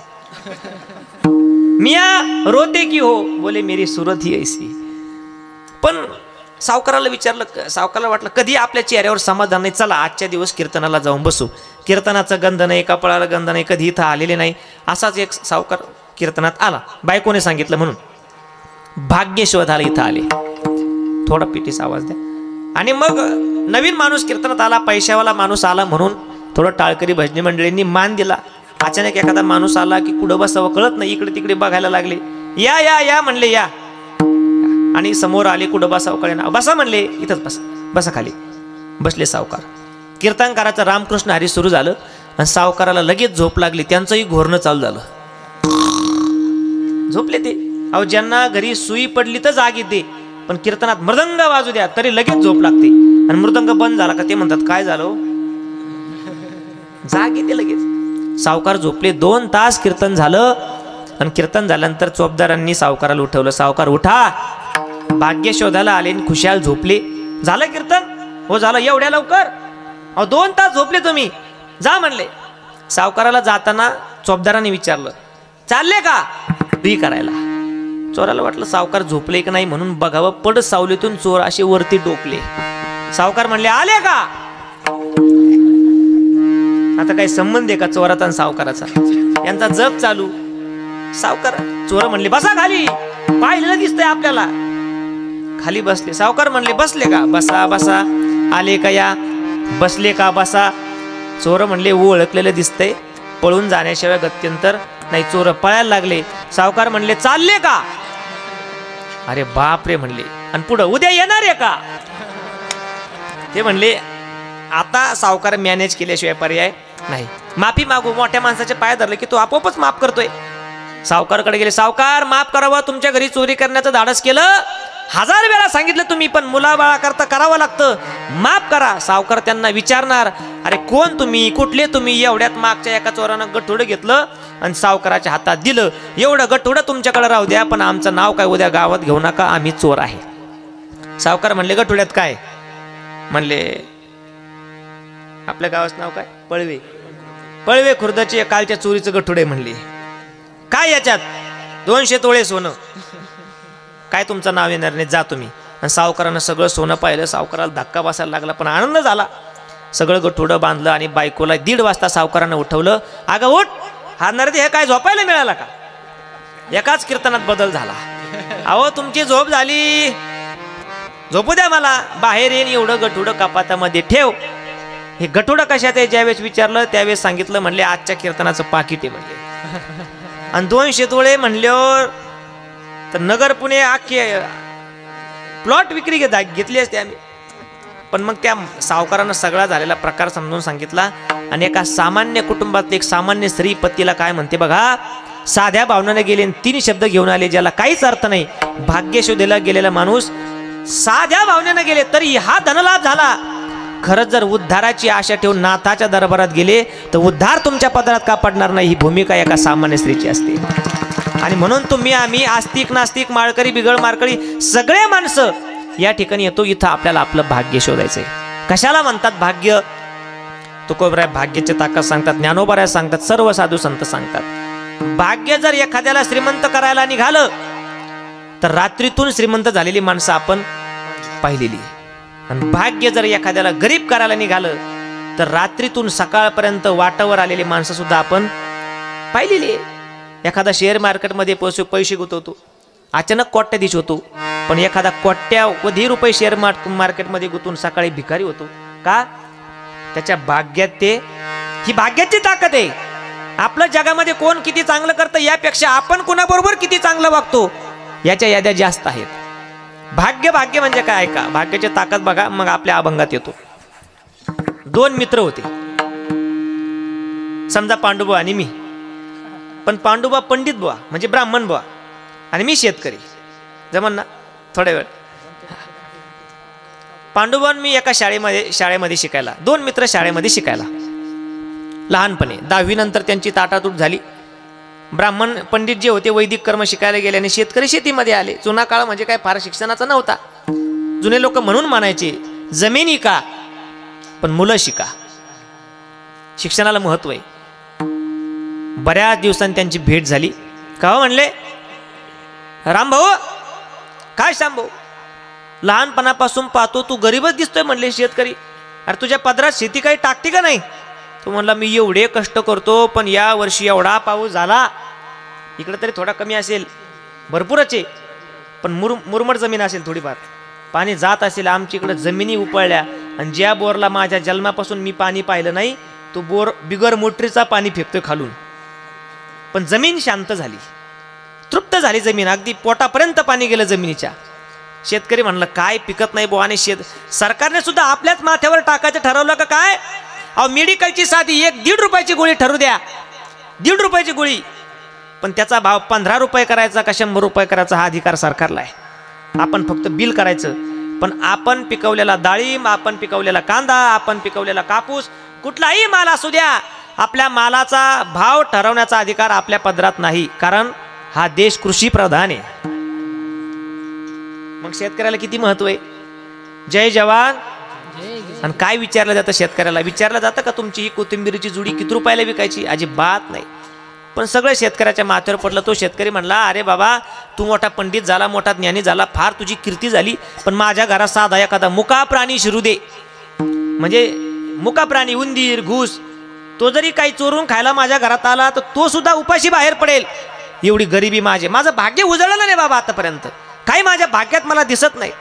मिया रोते की हो, बोले मेरी सूरत ही ऐसी. पण सावकाराला विचारलं, सावकाराला वाटलं कधी आपल्या चेहऱ्यावर समाधान नाही, चला आजच्या दिवस कीर्तनाला जाऊन बसू. कीर्तनाचा गंध नाही, कपाळाला गंध नाही, कधी इथं आलेले नाही. असाच एक सावकार कीर्तनात आला, बायकोने सांगितलं म्हणून. भाग्य शोधाला इथं आले. थोडा पिटीचा आवाज द्या. आणि मग नवीन माणूस कीर्तनात आला, पैशावाला माणूस आला म्हणून थोडं टाळकरी भजनी मंडळींनी मान दिला. अचानक एखादा माणूस आला की कुठं बसावं कळत नाही, इकडे तिकडे बघायला लागले. या या या म्हणले, या. आणि समोर आले, कुठं बसावं कळेना. बसा म्हणले, इथंच बसा, बसा खाली. बसले सावकार. कीर्तनकाराचं रामकृष्ण हरी सुरू झालं आणि सावकाराला लगेच झोप लागली. त्यांचंही घोरणं चालू झालं. झोपले ते. अहो, ज्यांना घरी सुई पडली तर जाग येते, पण कीर्तनात मृदंग वाजू द्या तरी लगेच झोप लागते. आणि मृदंग बंद झाला का ते म्हणतात, काय झालं, जाग येते लगेच. सावकार झोपले. 2 तास कीर्तन झालं आणि कीर्तन झाल्यानंतर चोपदारांनी सावकाराला उठवलं. सावकार उठा, भाग्य शोधायला आले. खुशाल झोपले. झालं कीर्तन? हो झालं. एवढ्या लवकर? अहो 2 तास झोपले तुम्ही, जा म्हणले. सावकाराला जाताना चोपदारांनी विचारलं, चालले का बी करायला? चोराला वाटलं सावकार झोपले की नाही म्हणून बघावं. पड सावलीतून चोर असे वरती डोकले. सावकार म्हणले, आले का? आता काही संबंध आहे का चोराचा आणि सावकाराचा? यांचा जप चालू. सावकार, चोर म्हणले, बसा खाली, पाहिलेलं दिसतंय आपल्याला. खाली बसले. सावकार म्हणले, बसले का? बसा बसा. आले का? या. बसले का? बसा. चोर म्हणले, ओळखलेलं दिसतंय, पळून जाण्याशिवाय गत्यंतर नाही. चोर पळायला लागले. सावकार म्हणले, चालले का? अरे बाप रे म्हणले. आणि पुढं, उद्या येणार आहे का? ते म्हणले, आता सावकार मॅनेज केल्याशिवाय पर्याय नाही. माफी मागू. मोठ्या माणसाचे पाय धरले की तो आपोआपच माफ करतोय. सावकारकडे गेले. सावकार, माफ करावं, तुमच्या घरी चोरी करण्याचं धाडस केलं, 1000 वेळा सांगितलं तुम्ही, पण मुलाबाळा करता करावं लागतं, माफ करा. सावकार त्यांना विचारणार, अरे कोण तुम्ही, कुठले तुम्ही? एवढ्यात मागच्या एका चोरानं गठोडं घेतलं आणि सावकाराच्या हातात दिलं. एवढं गठोडं तुमच्याकडे राहू द्या, पण आमचं नाव काय उद्या गावात घेऊ नका, आम्ही चोर आहे. सावकार म्हणले, गठोड्यात काय? म्हणले, आपल्या गावाचं नाव काय? पळवे. पळवे खुर्दचे कालच्या चोरीचं गठोडे. म्हणले, काय याच्यात? 200 तोळे सोनं. काय तुमचं नाव येणार नाही, जा तुम्ही. आणि सावकारानं सगळं सोनं पाहिलं. सावकाराला धक्का बसायला लागला, पण आनंद झाला. सगळं गठोडं बांधलं आणि बायकोला 1:30 वाजता सावकारानं उठवलं. अगं उठ, हा नरदे हे काय झोपायला मिळाला का? एकाच कीर्तनात बदल झाला. अहो तुमची झोप झाली, झोपू द्या मला, बाहेर येईन. एवढं गठोडं कपातामध्ये ठेव. हे गठोडं कशात आहे? ज्यावेळेस विचारलं त्यावेळेस सांगितलं. म्हणले, आजच्या कीर्तनाचं पाकिट आहे म्हणले. आणि 200 तोळे म्हणल्यावर तर नगर पुणे अख्खे प्लॉट विक्री घेतली असते आम्ही. पण मग त्या सावकारानं सगळा झालेला प्रकार समजून सांगितला. आणि एका सामान्य कुटुंबात एक सामान्य स्त्री पतीला काय म्हणते बघा. साध्या भावनाने गेले, 3 शब्द घेऊन आले ज्याला काहीच अर्थ नाही. भाग्य शोधायला गेलेला माणूस साध्या भावनेने गेले तरी हा धनलाभ झाला. खरंच जर उद्धाराची आशा ठेवून नाथाच्या दरबारात गेले तर उद्धार तुमच्या पदरात का पडणार नाही, ही भूमिका एका सामान्य स्त्रीची असते. आणि म्हणून तुम्ही आम्ही आस्तिक नास्तिक माळकरी बिगळ मारकळी सगळे माणसं या ठिकाणी येतो. इथं आपल्याला आपलं भाग्य शोधायचंय. कशाला म्हणतात भाग्य? तुकोबराय भाग्याचे ताकद सांगतात, ज्ञानोबराय सांगतात, सर्व साधू संत सांगतात. भाग्य जर एखाद्याला श्रीमंत करायला निघालं तर रात्रीतून श्रीमंत झालेली माणसं आपण पाहिलेली. आणि भाग्य जर एखाद्याला गरीब करायला निघालं तर रात्रीतून सकाळपर्यंत वाटावर आलेली माणसं सुद्धा आपण पाहिलेली. एखादा शेअर मार्केटमध्ये पैसे गुंतवतो, अचानक कोट्याधीश होतो, पण एखादा कोट्यावधी रुपये शेअर मार्केटमध्ये गुंतून सकाळी भिकारी होतो का? त्याच्या भाग्यात ही भाग्याची ताकद आहे. आपलं जगामध्ये कोण किती चांगलं करतं यापेक्षा आपण कुणाबरोबर किती चांगलं वागतो याच्या याद्या जास्त आहेत. भाग्य भाग्य म्हणजे काय का? भाग्याची ताकद बघा. मग आपल्या अभंगात येतो. 2 मित्र होते, समजा पांडुबुवा आणि मी. पण पांडुबुवा पंडित बुवा म्हणजे ब्राह्मण बुवा आणि मी शेतकरी. जमन ना थोड्या वेळ. पांडुबुवा मी एका शाळेमध्ये शिकायला, 2 मित्र शाळेमध्ये शिकायला लहानपणी. 10वी नंतर त्यांची ताटातूट झाली. ब्राह्मण पंडित जे होते वैदिक कर्म शिकायला गेले आणि शेतकरी शेतीमध्ये आले. जुना काळ म्हणजे काय फार शिक्षणाचा नव्हता. जुने लोक म्हणून म्हणायचे जमिनी का पण मुलं शिका, शिक्षणाला महत्व आहे. बऱ्याच दिवसांनी त्यांची भेट झाली. का म्हणले, रामभाऊ काय शामभाऊ, लहानपणापासून पाहतो तू गरीबच दिसतोय म्हणले शेतकरी. अरे तुझ्या पदरात शेती काही टाकते का नाही? तो म्हणला मी एवढे कष्ट करतो, पण या वर्षी एवढा पाऊस झाला, इकडे तरी थोडा कमी असेल, भरपूरच आहे, पण मुरमट जमीन असेल, थोडीफार पाणी जात असेल. आमच्या इकडे जमिनी उपळल्या आणि ज्या बोरला माझ्या जन्मापासून मी पाणी पाहिलं नाही तो बोर बिगर मोटरीचा पाणी फेकतोय खालून. पण जमीन शांत झाली, तृप्त झाली जमीन, अगदी पोटापर्यंत पाणी गेलं जमिनीच्या. शेतकरी म्हणलं काय पिकत नाही बुवा. आणि सरकारने सुद्धा आपल्याच माथ्यावर टाकायचं ठरवलं का काय? अहो मेडिकलची साधी 1-1.5 रुपयाची गोळी ठरू द्या, 1.5 रुपयाची गोळी, पण त्याचा भाव 15 रुपये करायचा का 100 रुपये करायचा हा अधिकार सरकारला आहे. आपण फक्त बिल करायचं. पण आपण पिकवलेला डाळिंब, आपण पिकवलेला कांदा, आपण पिकवलेला कापूस, कुठलाही माल असू द्या, आपल्या मालाचा भाव ठरवण्याचा अधिकार आपल्या पदरात नाही, कारण हा देश कृषी प्रधान आहे. मग शेतकऱ्याला किती महत्व आहे. जय जवान. आणि काय विचारलं जातं शेतकऱ्याला? विचारलं जातं का तुमची ही कोथिंबीरची जुडी किती रुपयाला विकायची? अजिबात नाही. पण सगळं शेतकऱ्याच्या माथ्यावर पडलं. तो शेतकरी म्हणला अरे बाबा तू मोठा पंडित झाला, मोठा ज्ञानी झाला, फार तुझी कीर्ती झाली, पण माझ्या घरात साधा एखादा मुका प्राणी शिरू दे. म्हणजे मुका प्राणी, उंदीर, घूस, तो जरी काही चोरून खायला माझ्या घरात आला तर तो सुद्धा उपाशी बाहेर पडेल. एवढी गरिबी माझं भाग्य उजळलं नाही बाबा आतापर्यंत. काही माझ्या भाग्यात मला दिसत नाही.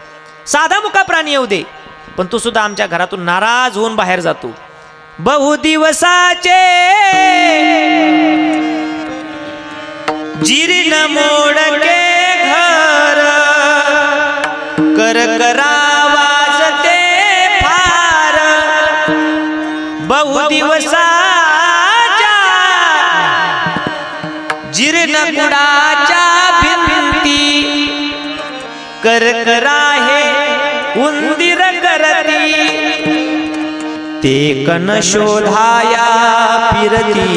साधा मुका प्राणी येऊ दे, पण तो सुद्धा आमच्या घरातून नाराज होऊन बाहेर जातो. बहु दिवसाचे जीर्ण मोडके घर, करकरा वाजते फार. बहु दिवसाच्या जीर्ण कुडाच्या भिंती, करकरा हे उंदीर करती. ते कन शोधाया फिरती,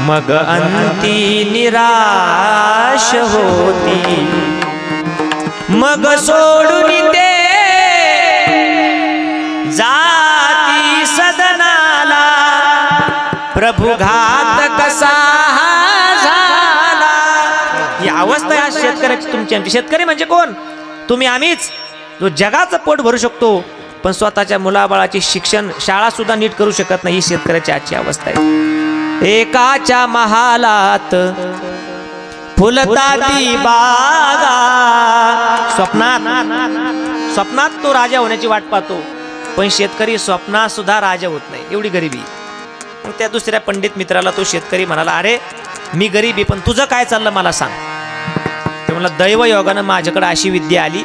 मग अंती निराश होती. मग सोडून ते जाती सदनाला, प्रभू घात कसा झाला. ही अवस्था या शेतकऱ्याची तुमची आमची. शेतकरी म्हणजे कोण? तुम्ही आम्हीच, जो जगाचं पोट भरू शकतो पण स्वतःच्या मुलाबाळाची शिक्षण शाळा सुद्धा नीट करू शकत नाही. ही शेतकऱ्याची आजची अवस्था आहे. एकाच्या महालात फुलताती बागा, स्वप्नात तो राजा होण्याची वाट पाहतो, पण शेतकरी स्वप्नात सुद्धा राजा होत नाही, एवढी गरिबी. मग त्या दुसऱ्या पंडित मित्राला तो शेतकरी म्हणाला अरे मी गरीब आहे, पण तुझं काय चाललं मला सांग. ते म्हणलं दैवयोगानं माझ्याकडे अशी विद्या आली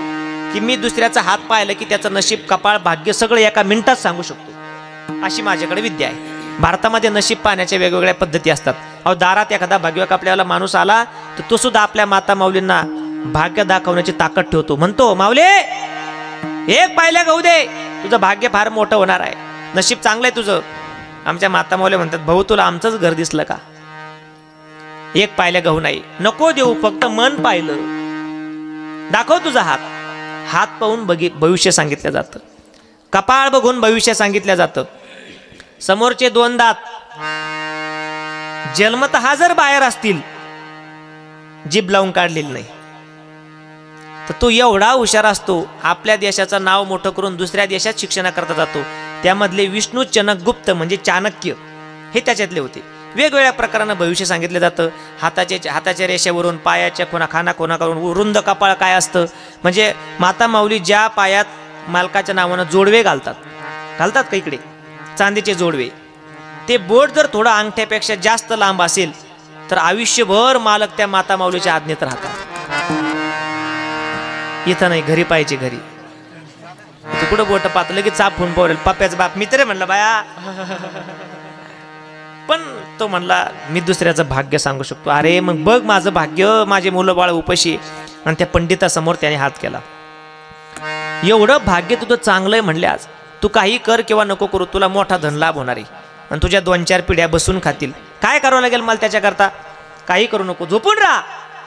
की मी दुसऱ्याचा हात पाहिलं की त्याचं नशीब, कपाळ, भाग्य सगळं एका मिनिटात सांगू शकतो. अशी माझ्याकडे विद्या आहे. भारतामध्ये नशीब पाहण्याच्या वेगवेगळ्या पद्धती असतात. अहो दारात एखादा भाग्यवाक आपल्याला माणूस आला तर तो सुद्धा आपल्या माता माऊलींना भाग्य दाखवण्याची ताकद ठेवतो. म्हणतो माऊले एक पाहिल्या गहू दे, तुझं भाग्य फार मोठं होणार आहे, नशीब चांगलं आहे तुझं. आमच्या माता माऊली म्हणतात भाऊ तुला आमचंच घर दिसलं का? एक पाहिल्या गहू नाही, नको देऊ, फक्त मन पाहिलं, दाखव तुझा हात. हात पाहून भविष्य सांगितलं जातं, कपाळ बघून भविष्य सांगितलं जातं. समोरचे 2 दात जन्मतः जर बाहेर असतील, जीभ लावून काढलेली नाही, तर तो एवढा हुशार असतो. आपल्या देशाचं नाव मोठं करून दुसऱ्या देशात शिक्षणाकरता जातो. त्यामधले विष्णू चनक गुप्त म्हणजे चाणक्य हे त्याच्यातले होते. वेगवेगळ्या प्रकारानं भविष्य सांगितलं जातं. हाताच्या रेषेवरून, पायाच्या खाना करून रुंद कपाळ काय असतं, म्हणजे माता माऊली ज्या पायात मालकाच्या नावानं जोडवे घालतात का इकडे चांदीचे जोडवे, ते बोट जर थोडं अंगठ्यापेक्षा जास्त लांब असेल तर आयुष्यभर मालक त्या माता माऊलीच्या आज्ञेत राहतात. इथं नाही, घरी पाहिजे. घरी तू कुठं बोट पाहत लगेच चाप होऊन पोरेल. पप्प्याचा बाप मित्र म्हणलं बाया, पण तो म्हणला मी दुसऱ्याचं भाग्य सांगू शकतो. अरे मग बघ माझं भाग्य, माझे मुलं बाळ उपाशी. आणि त्या पंडितासमोर त्याने हात केला. एवढं भाग्य तुझं चांगलं आहे म्हणले, आज तू काही कर किंवा नको करू, तुला मोठा धनलाभ होणार आहे आणि तुझ्या 2-4 पिढ्या बसून खातील. काय करावं लागेल मला त्याच्याकरता? काही करू नको, झोपून राहा.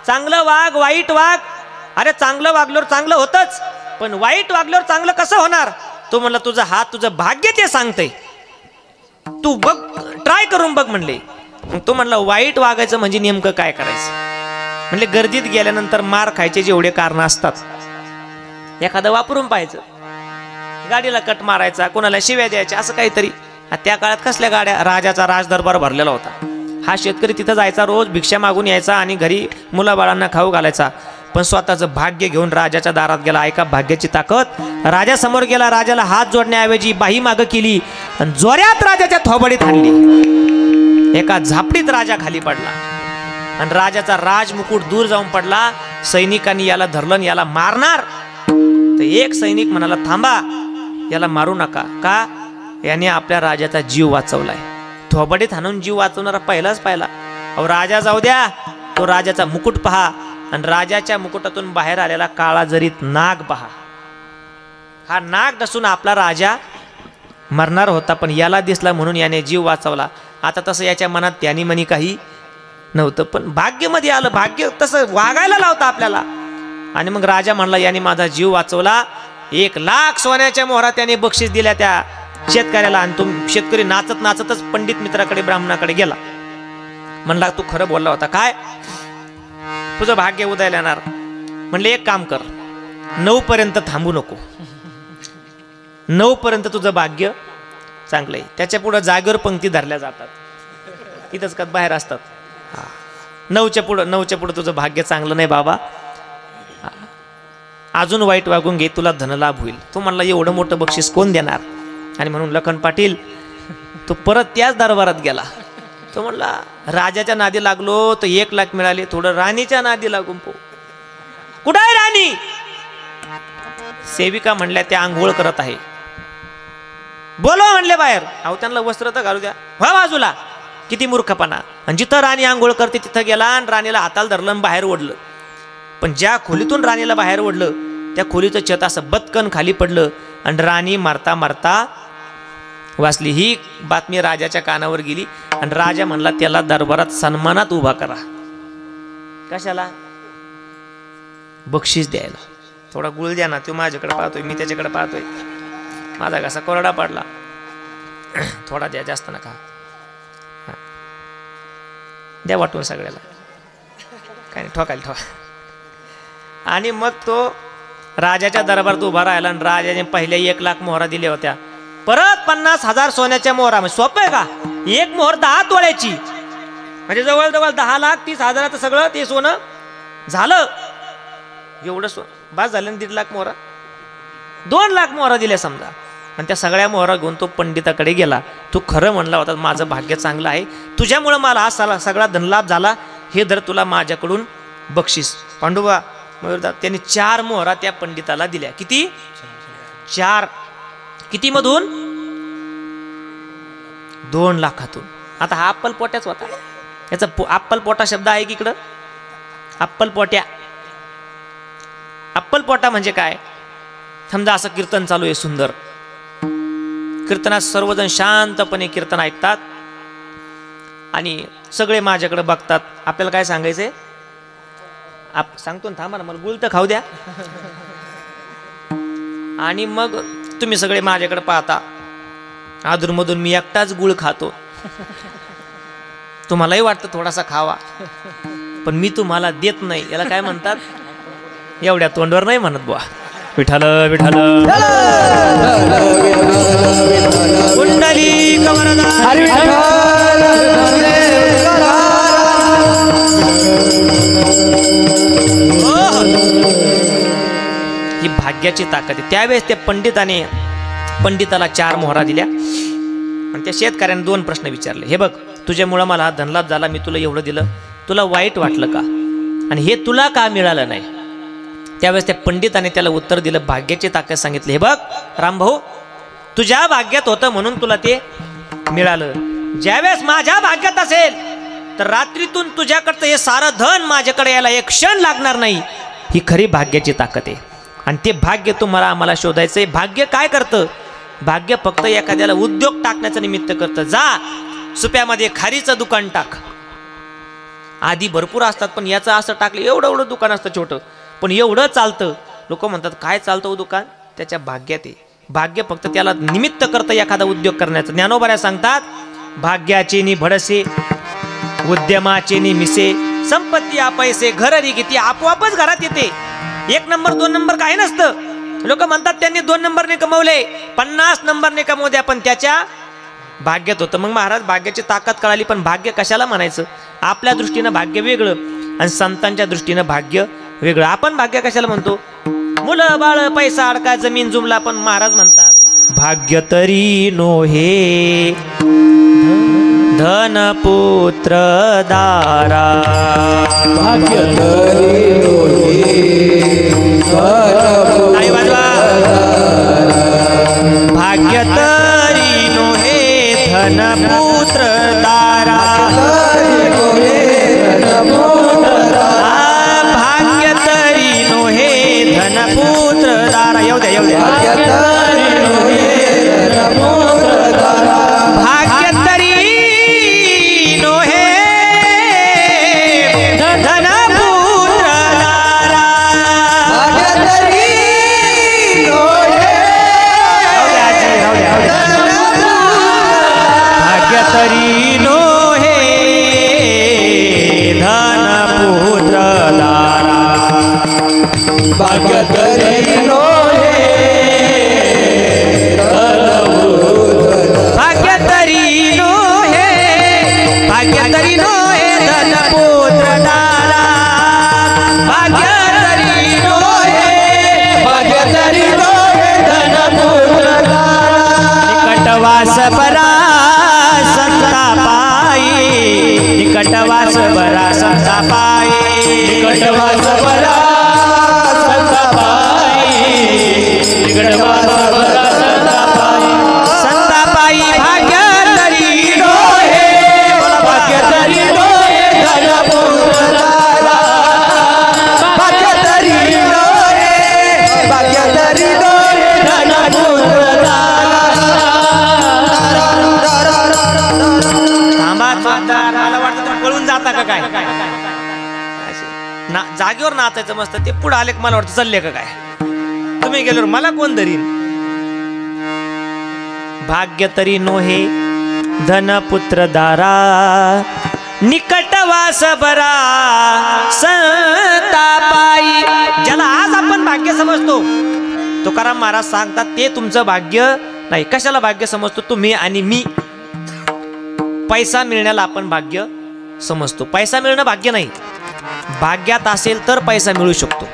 चांगलं वाग, वाईट वाग. अरे चांगलं वागल्यावर चांगलं होतच, पण वाईट वागल्यावर चांगलं कसं होणार? तो म्हणला तुझा हात, तुझं भाग्य ते सांगतंय, तू बघ, ट्राय करून बघ म्हणले. मग तो म्हणला वाईट वागायचं म्हणजे नेमकं काय करायचं? म्हणले गर्दीत गेल्यानंतर मार खायचे जेवढे कारण असतात एखादं वापरून पाहायचं. गाडीला कट मारायचा, कोणाला शिव्या द्यायच्या, असं काहीतरी. त्या काळात कसल्या गाड्या, राजाचा राजदरबार भरलेला होता. हा शेतकरी तिथं जायचा, रोज भिक्षा मागून यायचा आणि घरी मुलाबाळांना खाऊ घालायचा. पण स्वतःचं भाग्य घेऊन राजाच्या दारात गेला. ऐका भाग्याची ताकद. राजासमोर गेला, राजाला हात जोडण्याऐवजी बाही मागं केली आणि जोऱ्यात राजाच्या थोबडीत हाणली. एका झापडीत राजा खाली पडला आणि राजाचा राजमुकुट दूर जाऊन पडला. सैनिकांनी याला धरलं आणि याला मारणार. तर एक सैनिक म्हणाला थांबा, याला मारू नका. का? याने आपल्या राजाचा जीव वाचवलाय. थोबडीत हाणून जीव वाचवणारा पहिलाच पाहिला. अहो राजा जाऊ द्या, तो राजाचा मुकुट पहा आणि राजाच्या मुकुटातून बाहेर आलेला काळा जरीत नाग पहा. हा नाग नसून आपला राजा मरणार होता, पण याला दिसला म्हणून याने जीव वाचवला. आता तसं याच्या मनात त्यानी मनी काही नव्हतं, पण भाग्यमध्ये आलं. भाग्य तसं वागायला लावतं आपल्याला. आणि मग राजा म्हणला याने माझा जीव वाचवला. 1,00,000 सोन्याच्या मोहरा त्याने बक्षीस दिल्या त्या शेतकऱ्याला. आणि तो शेतकरी नाचत नाचतच पंडित मित्राकडे, ब्राह्मणाकडे गेला. म्हणला तू खरं बोलला होता, काय तुझं भाग्य उदयाला येणार. म्हणले एक काम कर, 9 पर्यंत थांबू नको. 9 पर्यंत तुझं भाग्य चांगलं आहे. त्याच्या पुढं जागेवर पंक्ती धरल्या जातात, इथंच का बाहेर असतात. 9च्या पुढं तुझं भाग्य चांगलं नाही बाबा, अजून वाईट वागून घे, तुला धनलाभ होईल. तो म्हणला एवढं मोठं बक्षीस कोण देणार? आणि म्हणून लखन पाटील तो परत त्याच दरबारात गेला. तो म्हणला राजाच्या नादी लागलो तर 1,00,000 मिळाले, थोडं राणीच्या नादी लागून पो. कुठं आहे राणी? सेविका म्हणल्या त्या आंघोळ करत आहे. बोलवा म्हणले बाहेर. अहो त्यांना वस्त्र तर घालू द्या. व्हा बाजूला. किती मूर्खपणा. आणि जिथं राणी आंघोळ करते तिथं गेला आणि राणीला हाताला धरलं आणि बाहेर ओढलं. पण ज्या खोलीतून राणीला बाहेर ओढलं त्या खोलीचं छत असं बत्कन खाली पडलं आणि राणी मारता मारता वाचली. ही बातमी राजाच्या कानावर गेली आणि राजा म्हणला त्याला दरबारात सन्मानात उभा करा. कशाला? बक्षीस द्यायला. थोडा गुळ द्या ना. तो माझ्याकडे पाहतोय, मी त्याच्याकडे पाहतोय. माझा कसा कोरडा पडला. थोडा द्या, जास्त नका. द्या वाटून सगळ्याला, काय नाही, ठोकायला ठोका. आणि मग तो राजाच्या दरबारात उभा राहिला आणि राजाने पहिल्या 1,00,000 मोहरा दिल्या होत्या. परत 50,000 सोन्याच्या मोहरा. म्हणजे सोपं आहे का? एक मोहर 10 तोळ्याची, म्हणजे जवळजवळ 10,30,000 सगळं ते सोनं झालं. एवढं बास झालं. 1,50,000 मोहरा, 2,00,000 मोहरा दिल्या समजा. आणि त्या सगळ्या मोहरा घेऊन तो पंडिताकडे गेला. तू खरं म्हणला होता माझं भाग्य चांगलं आहे, तुझ्यामुळं मला हा सगळा धनलाभ झाला. हे धर तुला माझ्याकडून बक्षीस. पांडुबा मयूरदा त्यांनी 4 मोहरा त्या पंडिताला दिल्या. किती? 4. किती मधून? 2,00,000तून. आता हा अप्पलपोट्याच होता. याचा अप्पलपोटा शब्द आहे की इकडं? अप्पलपोट्या. अप्पलपोटा म्हणजे काय? समजा असं कीर्तन चालू आहे सुंदर. कीर्तनात सर्वजण शांतपणे कीर्तन ऐकतात आणि सगळे माझ्याकडे बघतात. आपल्याला काय सांगायचंय? सांगतो ना, थांबा ना, मला गुळ तर खाऊ द्या. आणि मग तुम्ही सगळे माझ्याकडे पाहता. अधूनमधून मी एकटाच गुळ खातो. तुम्हालाही वाटतं थोडासा खावा, पण मी तुम्हाला देत नाही. याला काय म्हणतात? एवढ्या तोंडवर नाही म्हणत बुवा. विठ्ठल विठ्ठल कुंडली कवरदा भाग्याची ताकद आहे. त्यावेळेस त्या पंडिताला 4 मोहरा दिल्या आणि त्या शेतकऱ्याने 2 प्रश्न विचारले. हे बघ, तुझ्यामुळं मला धनलाभ झाला, मी तुला एवढं दिलं, तुला वाईट वाटलं का, आणि हे तुला का मिळालं नाही? त्यावेळेस त्या पंडिताने त्याला उत्तर दिलं, भाग्याची ताकद सांगितली. हे बघ रामभाऊ, तुझ्या भाग्यात होतं म्हणून तुला ते मिळालं. ज्यावेळेस माझ्या भाग्यात असेल तर रात्रीतून तुझ्याकडचं हे सारं धन माझ्याकडे यायला एक क्षण लागणार नाही. ही खरी भाग्याची ताकद आहे. आणि ते भाग्य तुम्हाला आम्हाला शोधायचंय. भाग्य काय करतं? भाग्य फक्त एखाद्याला उद्योग टाकण्याचं निमित्त करतं. जा सुप्यामध्ये खारीचं दुकान टाक. आधी भरपूर असतात, पण याचं असं टाकलं, एवढं दुकान असतं छोटं, पण एवढं चालतं. लोक म्हणतात काय चालतं दुकान? त्याच्या भाग्यात आहे. भाग्य फक्त त्याला निमित्त करतं एखादा उद्योग करण्याचं. ज्ञानोबा सांगतात, भाग्याचे नि भडसे, उद्यमाचे नि मिसे, संपत्ती पैसे घर किती आपोआपच घरात येते. 1 नंबर 2 नंबर काही नसतं. लोक म्हणतात त्यांनी 2 नंबरने कमवले, 50 नंबरने कमवू द्या, पण त्याच्या भाग्यात होतं. मग महाराज भाग्याची ताकद कळाली, पण भाग्य कशाला म्हणायचं? आपल्या दृष्टीनं भाग्य वेगळं आणि संतांच्या दृष्टीनं भाग्य वेगळं. आपण भाग्य कशाला म्हणतो? मुलं बाळ पैसा अडका जमीन जुमला, पण महाराज म्हणतात भाग्य तरी नो हे धन पुत्र दारा, भाग्य तरी नो हे भाग्य तरी नो हे धन पुत्र दारा, भाग्य तरी नो हे धन पुत्र दारा. येऊ द्या येऊ द्या. भाग्य तरी नो हे धन पुत्र दारा, भाग्य तरी नो हे धन पुत्र दारा, भाग्य तरी नो भाग्य तरी नो हे, भाग्य तरी नो हे धन पुत्र दारा, भाग्य तरी नो हे, भाग्य तरी नो धन पुत्र दारा, निकटवास बरा संतापाई, निकटवास बरा संतापाई, निकटवास बरा संतापाई, निकटवास बरा संतापाई, संतापाई भाग्य तरी नो हे, भाग्य तरी नो धन पुत्र दारा, भाग्य तरी नो भाग्य तरी नो धन पुत्र दारा. थांबा मला वाटतं तुम्ही पळून जाता का काय? ना जागेवर नाचायचं मस्त. ते पुढे आले मला वाटतं चालले का काय? तुम्ही गेल्यावर मला कोण धरीन? भाग्य तरी नो हे धन पुत्र दारा, निकटवास बरा संतापाई. ज्याला आज आपण भाग्य समजतो, तुकाराम महाराज सांगतात ते तुमचं भाग्य नाही. कशाला भाग्य समजतो? तुम्ही आणि मी. पैसा मिळण्याला आपण भाग्य समजतो. पैसा मिळणं भाग्य नाही. भाग्यात असेल तर पैसा मिळू शकतो.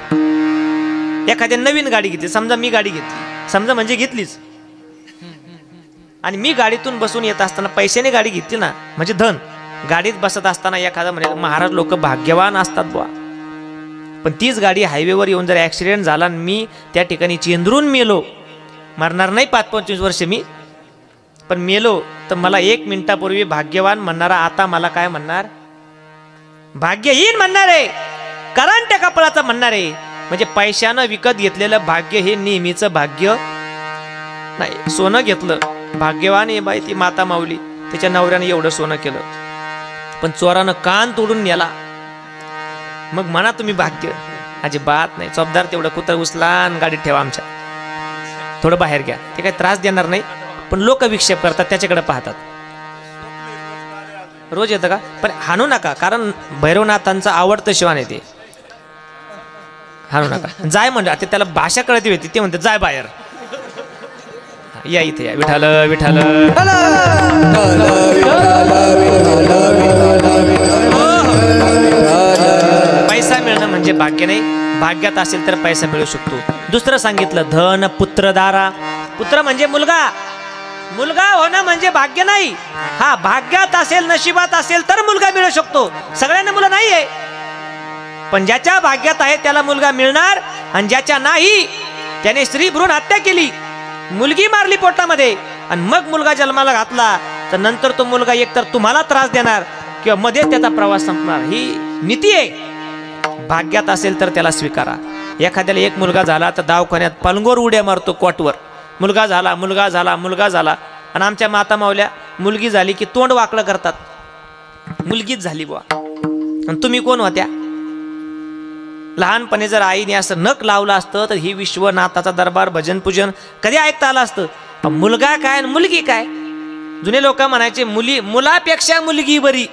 एखाद्या नवीन गाडी घेतली, समजा मी गाडी घेतली, समजा म्हणजे घेतलीच, आणि मी गाडीतून बसून येत असताना पैशाने गाडी घेतली ना, म्हणजे धन. गाडीत बसत असताना एखादा म्हणजे महाराज लोक भाग्यवान असतात बुवा. पण तीच गाडी हायवेवर येऊन जर ॲक्सिडेंट झाला आणि मी त्या ठिकाणी चेंदरून मेलो, मरणार नाही 5-25 वर्ष मी, पण मेलो, तर मला 1 मिनिटापूर्वी भाग्यवान म्हणणारा आता मला काय म्हणणार? भाग्यहीन म्हणणार आहे, कारण त्या कपाळाचा म्हणणार आहे. म्हणजे पैशानं विकत घेतलेलं भाग्य हे नेहमीचं भाग्य नाही. सोनं घेतलं, भाग्यवान आहे बाई ती माता माऊली, त्याच्या नवऱ्याने एवढं सोनं केलं, पण चोरानं कान तोडून नेला, मग म्हणा तुम्ही भाग्य? अजिबात नाही. चौबदार तेवढं कुत्र उचला आणि गाडीत ठेवा, आमच्या थोडं बाहेर घ्या, ते काही त्रास देणार नाही. पण लोक विक्षेप करतात, त्याच्याकडे पाहतात. रोज येतं का? पण हाणू नका, कारण भैरवनाथांचं आवडतं शिवान येते. हाणू नका. जाय म्हणजे ते त्याला भाषा कळती होती, ते म्हणते जाय बाहेर. या इथे या. विठाल विठाल. पैसा मिळणं म्हणजे भाग्य नाही. भाग्यात असेल तर पैसा मिळू शकतो. दुसरं सांगितलं धन पुत्र दारा. पुत्र म्हणजे मुलगा. मुलगा होणं म्हणजे भाग्य नाही. हा भाग्यात असेल नशिबात असेल तर मुलगा मिळू शकतो. सगळ्यांना मुलं नाही आहे, पण ज्याच्या भाग्यात आहे त्याला मुलगा मिळणार. आणि ज्याच्या नाही त्याने स्त्री भ्रूण हत्या केली, मुलगी मारली पोटामध्ये आणि मग मुलगा जन्माला घातला तर नंतर तो मुलगा एकतर तुम्हाला त्रास देणार किंवा मध्ये त्याचा प्रवास संपणार. ही नीती आहे. भाग्यात असेल तर त्याला स्वीकारा. एखाद्याला एक मुलगा झाला तर दवाखान्यात पलंगोर उड्या मारतो कोटवर. मुलगा झाला मुलगा झाला मुलगा झाला. आणि आमच्या माता मावल्या मुलगी झाली की तोंड वाकडं करतात, मुलगीच झाली बुवा. आणि तुम्ही कोण होत्या? लहानपणी जर आईने असं नख लावलं असतं तर ही विश्वनाथाचा दरबार भजन पूजन कधी ऐकता आलं असतं. मुलगा काय आणि मुलगी काय? जुने लोक म्हणायचे मुलापेक्षा मुलगी बरी.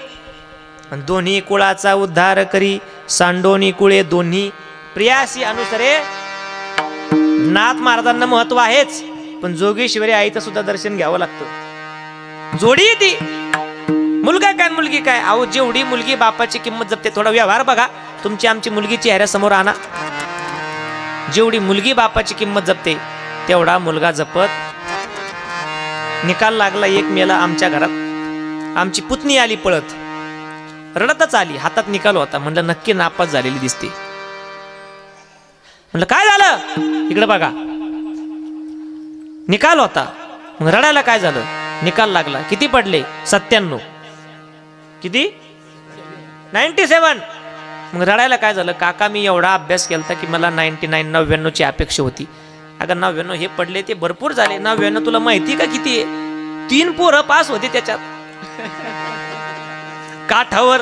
आणि दोन्ही कुळाचा उद्धार करी सांडोनी कुळे दोन्ही प्रियासी अनुसरे. नाथ महाराजांना महत्व आहेच, पण जोगेश्वरी आईचं सुद्धा दर्शन घ्यावं लागतं. जोडी ती मुलगा काय मुलगी काय? अहो जेवढी मुलगी बापाची किंमत जपते, थोडा व्यवहार बघा. तुमची आमची मुलगी चेहऱ्यासमोर आणा. जेवढी मुलगी बापाची किंमत जपते तेवढा मुलगा जपत. निकाल लागला एक मेला आमच्या घरात. आमची पुतणी आली पळत, रडतच आली, हातात निकाल होता. म्हणलं नक्की नापास झालेली दिसते. म्हणलं काय झालं? इकडे बघा, निकाल होता. मग रडायला काय झालं? निकाल लागला. किती पडले? 97. किती? 97. मग रडायला काय झालं? काका मी एवढा अभ्यास केला की मला 99 ची अपेक्षा होती. अगं 99 हे पडले ते भरपूर झाले. 99 तुला माहिती का किती आहे? 3 पोरं पास होते त्याच्यात. काठावर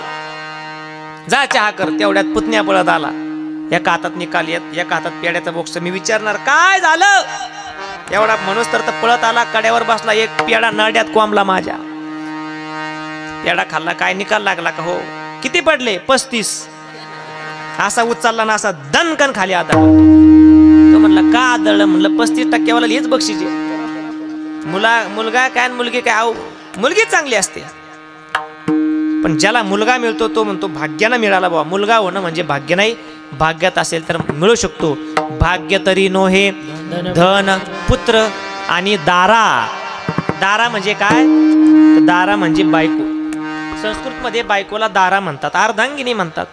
जा चहा कर. तेवढ्यात पुतण्या पळत आला. एका हातात निकाल येत, एका हातात पेड्याचा बॉक्स. मी विचारणार काय झालं? एवढा माणूस तर पळत आला, कड्यावर बसला. एक पेडा नरड्यात कोंबला माझ्या. पेडा खाल्ला. काय निकाल लागला का? हो. किती पडले? 35. असा उचलला ना असा दणकन खाली आदळला. तो म्हणला का आदळलं? म्हणलं 35% वाला हेच बक्षीस आहे. मुलगा काय मुलगी काय? अहो मुलगी चांगली असते, पण ज्याला मुलगा मिळतो तो म्हणतो भाग्यानं मिळाला बाबा. मुलगा होणं म्हणजे भाग्य नाही. भाग्यात असेल तर मिळू शकतो. भाग्य तरी नोहे धन पुत्र आणि दारा. दारा म्हणजे काय? दारा म्हणजे बायको. संस्कृत मध्ये बायकोला दारा म्हणतात, अर्धांगिनी म्हणतात.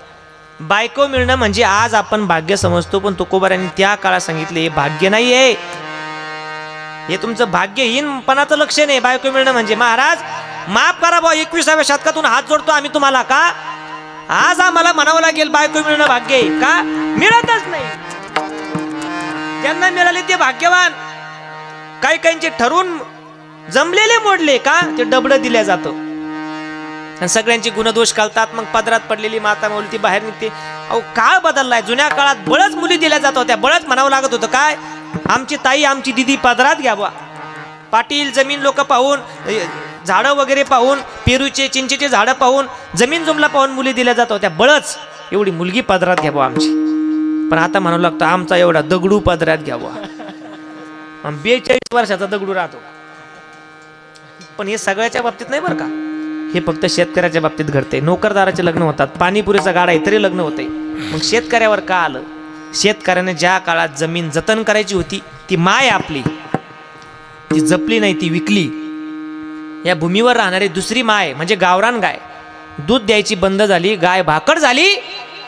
बायको मिळणं म्हणजे आज आपण भाग्य समजतो, पण तुकोबारांनी त्या काळात सांगितले हे भाग्य नाही आहे, हे तुमचं भाग्यहीनपणाचं लक्षण आहे. बायको मिळणं म्हणजे महाराज माफ करा भाऊ, 21व्या शतकातून हात जोडतो आम्ही तुम्हाला. का आज आम्हाला म्हणावं लागेल बायको मिळणं भाग्य आहे का? मिळतच नाही. ज्यांना मिळाले ते भाग्यवान. काही काहींचे ठरून जमलेले मोडले का ते डबडं दिल्या जातं. आणि सगळ्यांची गुणदोष घालतात. मग पदरात पडलेली माता माऊली ती बाहेर निघते. अहो काळ बदललाय. जुन्या काळात बळच मुली दिल्या जात होत्या. बळच म्हणावं लागत होतं. काय आमची ताई आमची दिदी पदरात घ्यावा. पाटील जमीन लोक पाहून, झाडं वगैरे पाहून, पेरूचे चिंचेचे झाडं पाहून, जमीन जुमला पाहून मुली दिल्या जात होत्या. बळच एवढी मुलगी पदरात घ्यावा आमची. पण आता म्हणावं लागतं आमचा एवढा दगडू पदरात घ्यावा. 42 वर्षाचा दगडू राहतो. पण हे सगळ्याच्या बाबतीत नाही बरं का. हे फक्त शेतकऱ्याच्या बाबतीत घडते. नोकरदाराचे लग्न होतात, पाणीपुरीचा गाडा आहे तरी लग्न होते. मग शेतकऱ्यावर का आलं? शेतकऱ्याने ज्या काळात जमीन जतन करायची होती ती माय आपली ती जपली नाही, ती विकली. या भूमीवर राहणारी दुसरी माय म्हणजे गावरान गाय दूध द्यायची बंद झाली. गाय भाकड झाली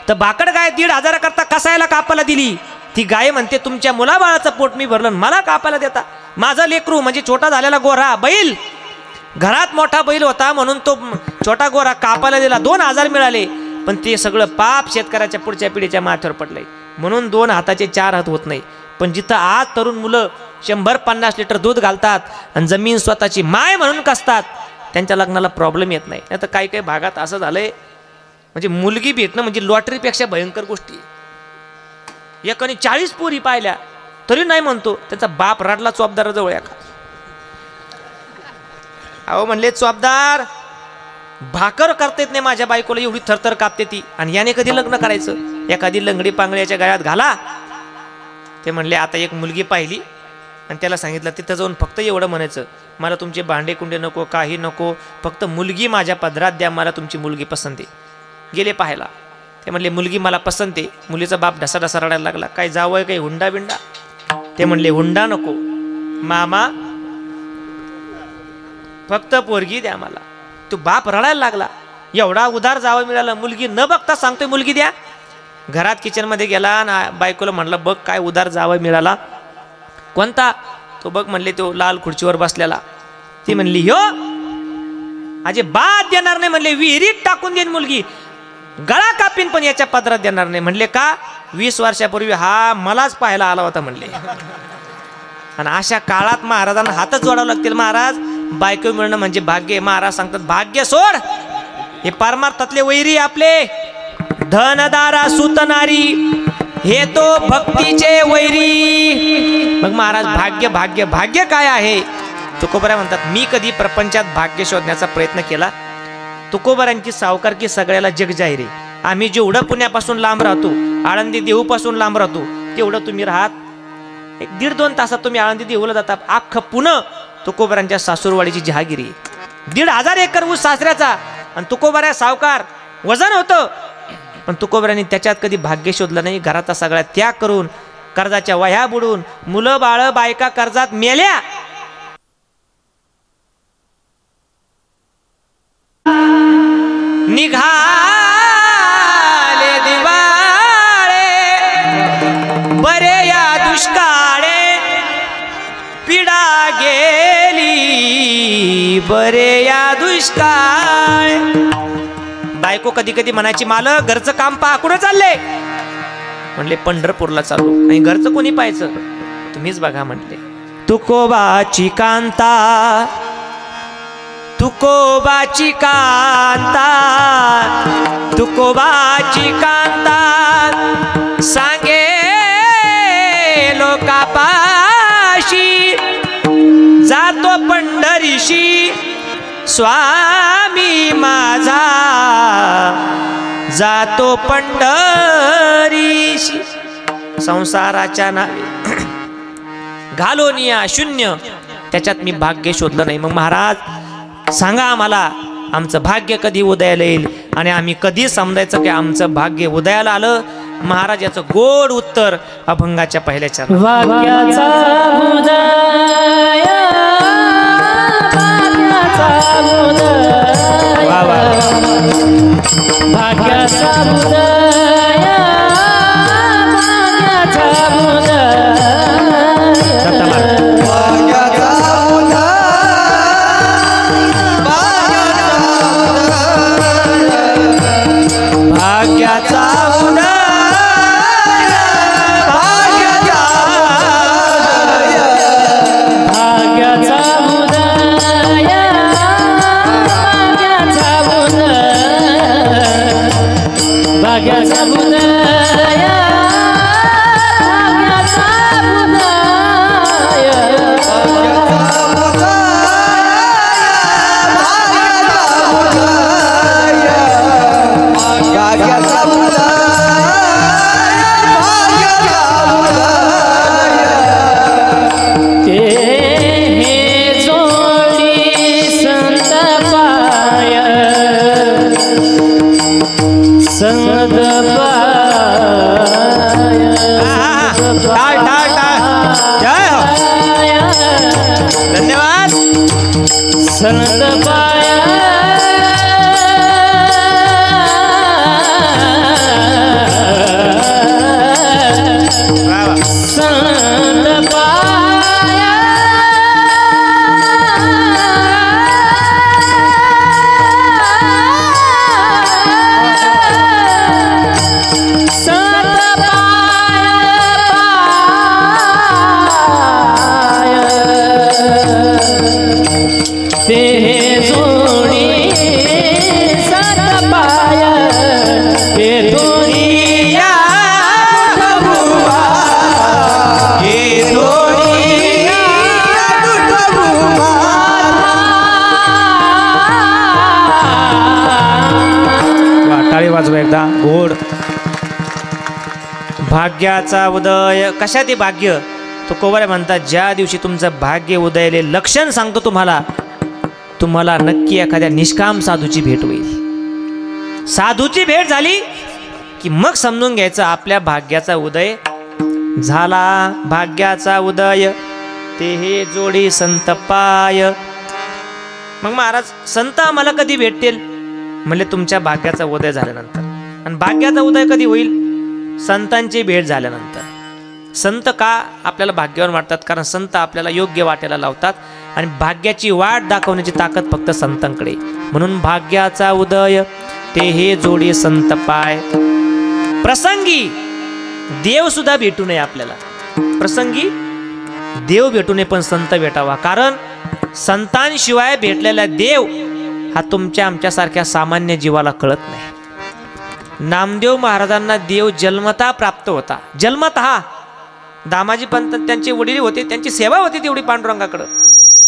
तर भाकड गाय 1,500 करता कसायला कापायला दिली. ती गाय म्हणते तुमच्या मुलाबाळाचं पोट मी भरलं, मला कापायला देता. माझा लेकरू म्हणजे छोटा झालेला गोरा बैल, घरात मोठा बैल होता म्हणून तो छोटा गोरा कापायला दिला. 2,000 मिळाले. पण ते सगळं पाप शेतकऱ्याच्या पुढच्या पिढीच्या माथ्यावर पडलंय. म्हणून 2 हाताचे 4 हात होत नाही. पण जिथं आज तरुण मुलं 100-50 लिटर दूध घालतात आणि जमीन स्वतःची माय म्हणून कसतात, त्यांच्या लग्नाला प्रॉब्लेम येत नाही. आता काही काही भागात असं झालंय म्हणजे मुलगी भेटणं म्हणजे लॉटरीपेक्षा भयंकर गोष्टी. एकाने 40 पोरी पाहिल्या तरी नाही म्हणतो. त्याचा बाप रडला चोपदाराजवळ. एका अहो म्हणले चोपदार भाकर करता येत नाही माझ्या बायकोला, एवढी थरथर कापते ती, आणि याने कधी लग्न करायचं? एखादी लंगडी पांगळ्याच्या गळ्यात घाला. ते म्हणले आता एक मुलगी पाहिली आणि त्याला सांगितलं तिथं जाऊन फक्त एवढं म्हणायचं मला तुमचे भांडे कुंडे नको, काही नको, फक्त मुलगी माझ्या पदरात द्या, मला तुमची मुलगी पसंत आहे. गेले पाहायला. ते म्हणले मुलगी मला पसंत आहे. मुलीचा बाप ढसा ढसा रडायला लागला. काय जावं काही हुंडा बिंडा? ते म्हणले हुंडा नको मामा, फक्त पोरगी द्या मला. तो बाप रडायला लागला. एवढा उधार जावं मिळालं, मुलगी न बघता सांगतोय मुलगी द्या. घरात किचनमध्ये गेला आणि बायकोला म्हणलं बघ काय उधार जावं मिळाला. कोणता? तो बघ म्हणले तो लाल खुर्चीवर बसलेला. ती म्हणली ह्यो अजे बाद देणार नाही म्हणले, विहिरीत टाकून देईन मुलगी, गळा कापीन पण याच्या पदरात देणार नाही. म्हणले का? 20 वर्षापूर्वी हा मलाच पाहायला आला होता म्हणले. आणि अशा काळात महाराजांना हातच जोडावं लागतील. महाराज बायको मिळणं म्हणजे भाग्य. महाराज सांगतात भाग्य सोड, हे परमार्थातले वैरी आपले धनदारा सुतनारी, हे तो भक्तीचे वैरी. मग महाराज भाग्य भाग्य भाग्य काय आहे? तुकोबरा म्हणतात मी कधी प्रपंचात भाग्य शोधण्याचा प्रयत्न केला. तुकोबरांची सावकारकी सगळ्याला जग जाहीर आहे. आम्ही जेवढं पुण्यापासून लांब राहतो, आळंदी देऊपासून लांब राहतो, तेवढं तुम्ही राहात. 1-1.5-2 तासात तुम्ही आळंदी देऊला जातात. अख्खं पुणे तुकोबरांच्या सासूरवाडीची जहागिरी. 1,500 एकर ऊस सासऱ्याचा. आणि तुकोबरा सावकार वजन होतं, पण तुकोबरांनी त्याच्यात कधी भाग्य शोधलं नाही. घराचा सगळा त्याग करून, कर्जाच्या वह्या बुडून, मुलं बाळ बायका कर्जात मेल्या. निघाले दिवाळे बरे या दुष्काळे, पिढा गेली बरे या दुष्काळ. बायको कधी कधी म्हणायची मालक घरचं काम पहा, कुठं चालले? म्हणले पंढरपूरला चाललो. आणि घरचं कोणी पाहायचं? तुम्हीच बघा म्हणले. तुकोबाची कांता, तुकोबाची कांता, तुकोबाची कांता सांगे लोकापाशी, जातो पंढरीशी स्वामी माझा, जातो पंढरीशी. संसाराच्या नावे घालून या शून्य, त्याच्यात मी भाग्य शोधलं नाही. मग महाराज सांगा आम्हाला आमचं भाग्य कधी उदयाला येईल आणि आम्ही कधी समजायचं की आमचं भाग्य उदयाला आलं? महाराज याचं गोड उत्तर अभंगाच्या पहिल्या चरणात. भाग्याचा उदय, भाग्याचा उदय, वा वा. भाग्याचा उदय, भाग्याचा उदय, दत्ता महाराज. भाग्याचा उदय, भाग्याचा भाग्याचा उदय, भाग्याचा उदय, भाग्याचा उदय, धन्यवाद. संत पाया, संत पाया, संत पाया ते जोडी, संत पाया ते दोरी या प्रभुवा, हे दोरी या प्रभुवा. वा, टाळी वाजवा एकदा गोड. भाग्याचा उदय, कशात भाग्य? तुकोबरा म्हणतात ज्या दिवशी तुमचं भाग्य उदयाले लक्षण सांगतो तुम्हाला, तुम्हाला नक्की एखाद्या निष्काम साधूची भेट होईल. साधूची भेट झाली की मग समजून घ्यायचं आपल्या भाग्याचा उदय झाला. भाग्याचा उदय ते हे जोडी संत पाय. मग महाराज संत आम्हाला कधी भेटतील? म्हणले तुमच्या भाग्याचा उदय झाल्यानंतर. आणि भाग्याचा उदय कधी होईल? संतांची भेट झाल्यानंतर. संत का आपल्याला भाग्यवान वाटतात? कारण संत आपल्याला योग्य वाटेला लावतात आणि भाग्याची वाट दाखवण्याची ताकद फक्त संतांकडे. म्हणून भाग्याचा उदय ते हे जोडी संत पाय. प्रसंगी देव सुद्धा भेटू नये आपल्याला. प्रसंगी देव भेटू नये पण संत भेटावा. कारण संतांशिवाय भेटलेला देव हा तुमच्या आमच्यासारख्या सामान्य जीवाला कळत नाही. नामदेव महाराजांना देव जन्मता प्राप्त होता. जन्मतः. दामाजी पंत त्यांचे वडील होते, त्यांची सेवा होती तेवढी पांडुरंगाकडं.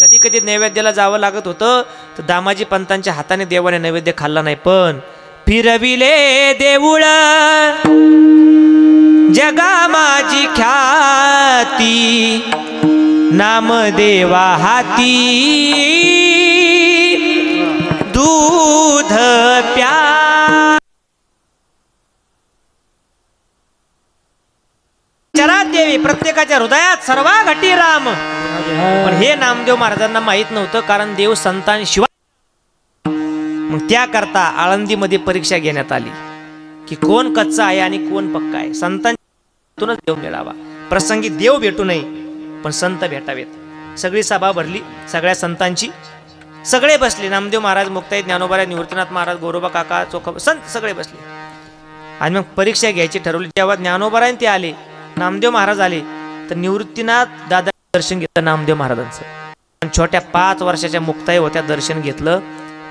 कधी कधी नैवेद्याला जावं लागत होतं तर दामाजी पंतांच्या हाताने देवाने नैवेद्य खाल्ला नाही. पण फिरविले देऊळ जगा माझी ख्याती नामदेवा हाती दूध प्या. चरात देवी प्रत्येकाच्या हृदयात सर्वा घटी राम. पण हे नामदेव महाराजांना माहित नव्हतं कारण देव संतांशिवाय. मग त्याकरता आळंदीमध्ये परीक्षा घेण्यात आली की कोण कच्चा आहे आणि कोण पक्का आहे. संतांतूनच देव मिळावा. प्रसंगी देव भेटू नये पण संत भेटावेत. सगळी सभा भरली सगळ्या संतांची. सगळे बसले. नामदेव महाराज, मुक्ताई, ज्ञानोबा, निवृत्तीनाथ महाराज, गोरोबा काका, चोखा संत सगळे बसले. आणि मग परीक्षा घ्यायची ठरवली. जेव्हा ज्ञानोबा ते आले, नामदेव महाराज आले, तर निवृत्तीनाथ दादा दर्शन घेतलं नामदेव महाराजांचं. आणि छोट्या 5 वर्षाच्या मुक्ताई होत्या, दर्शन घेतलं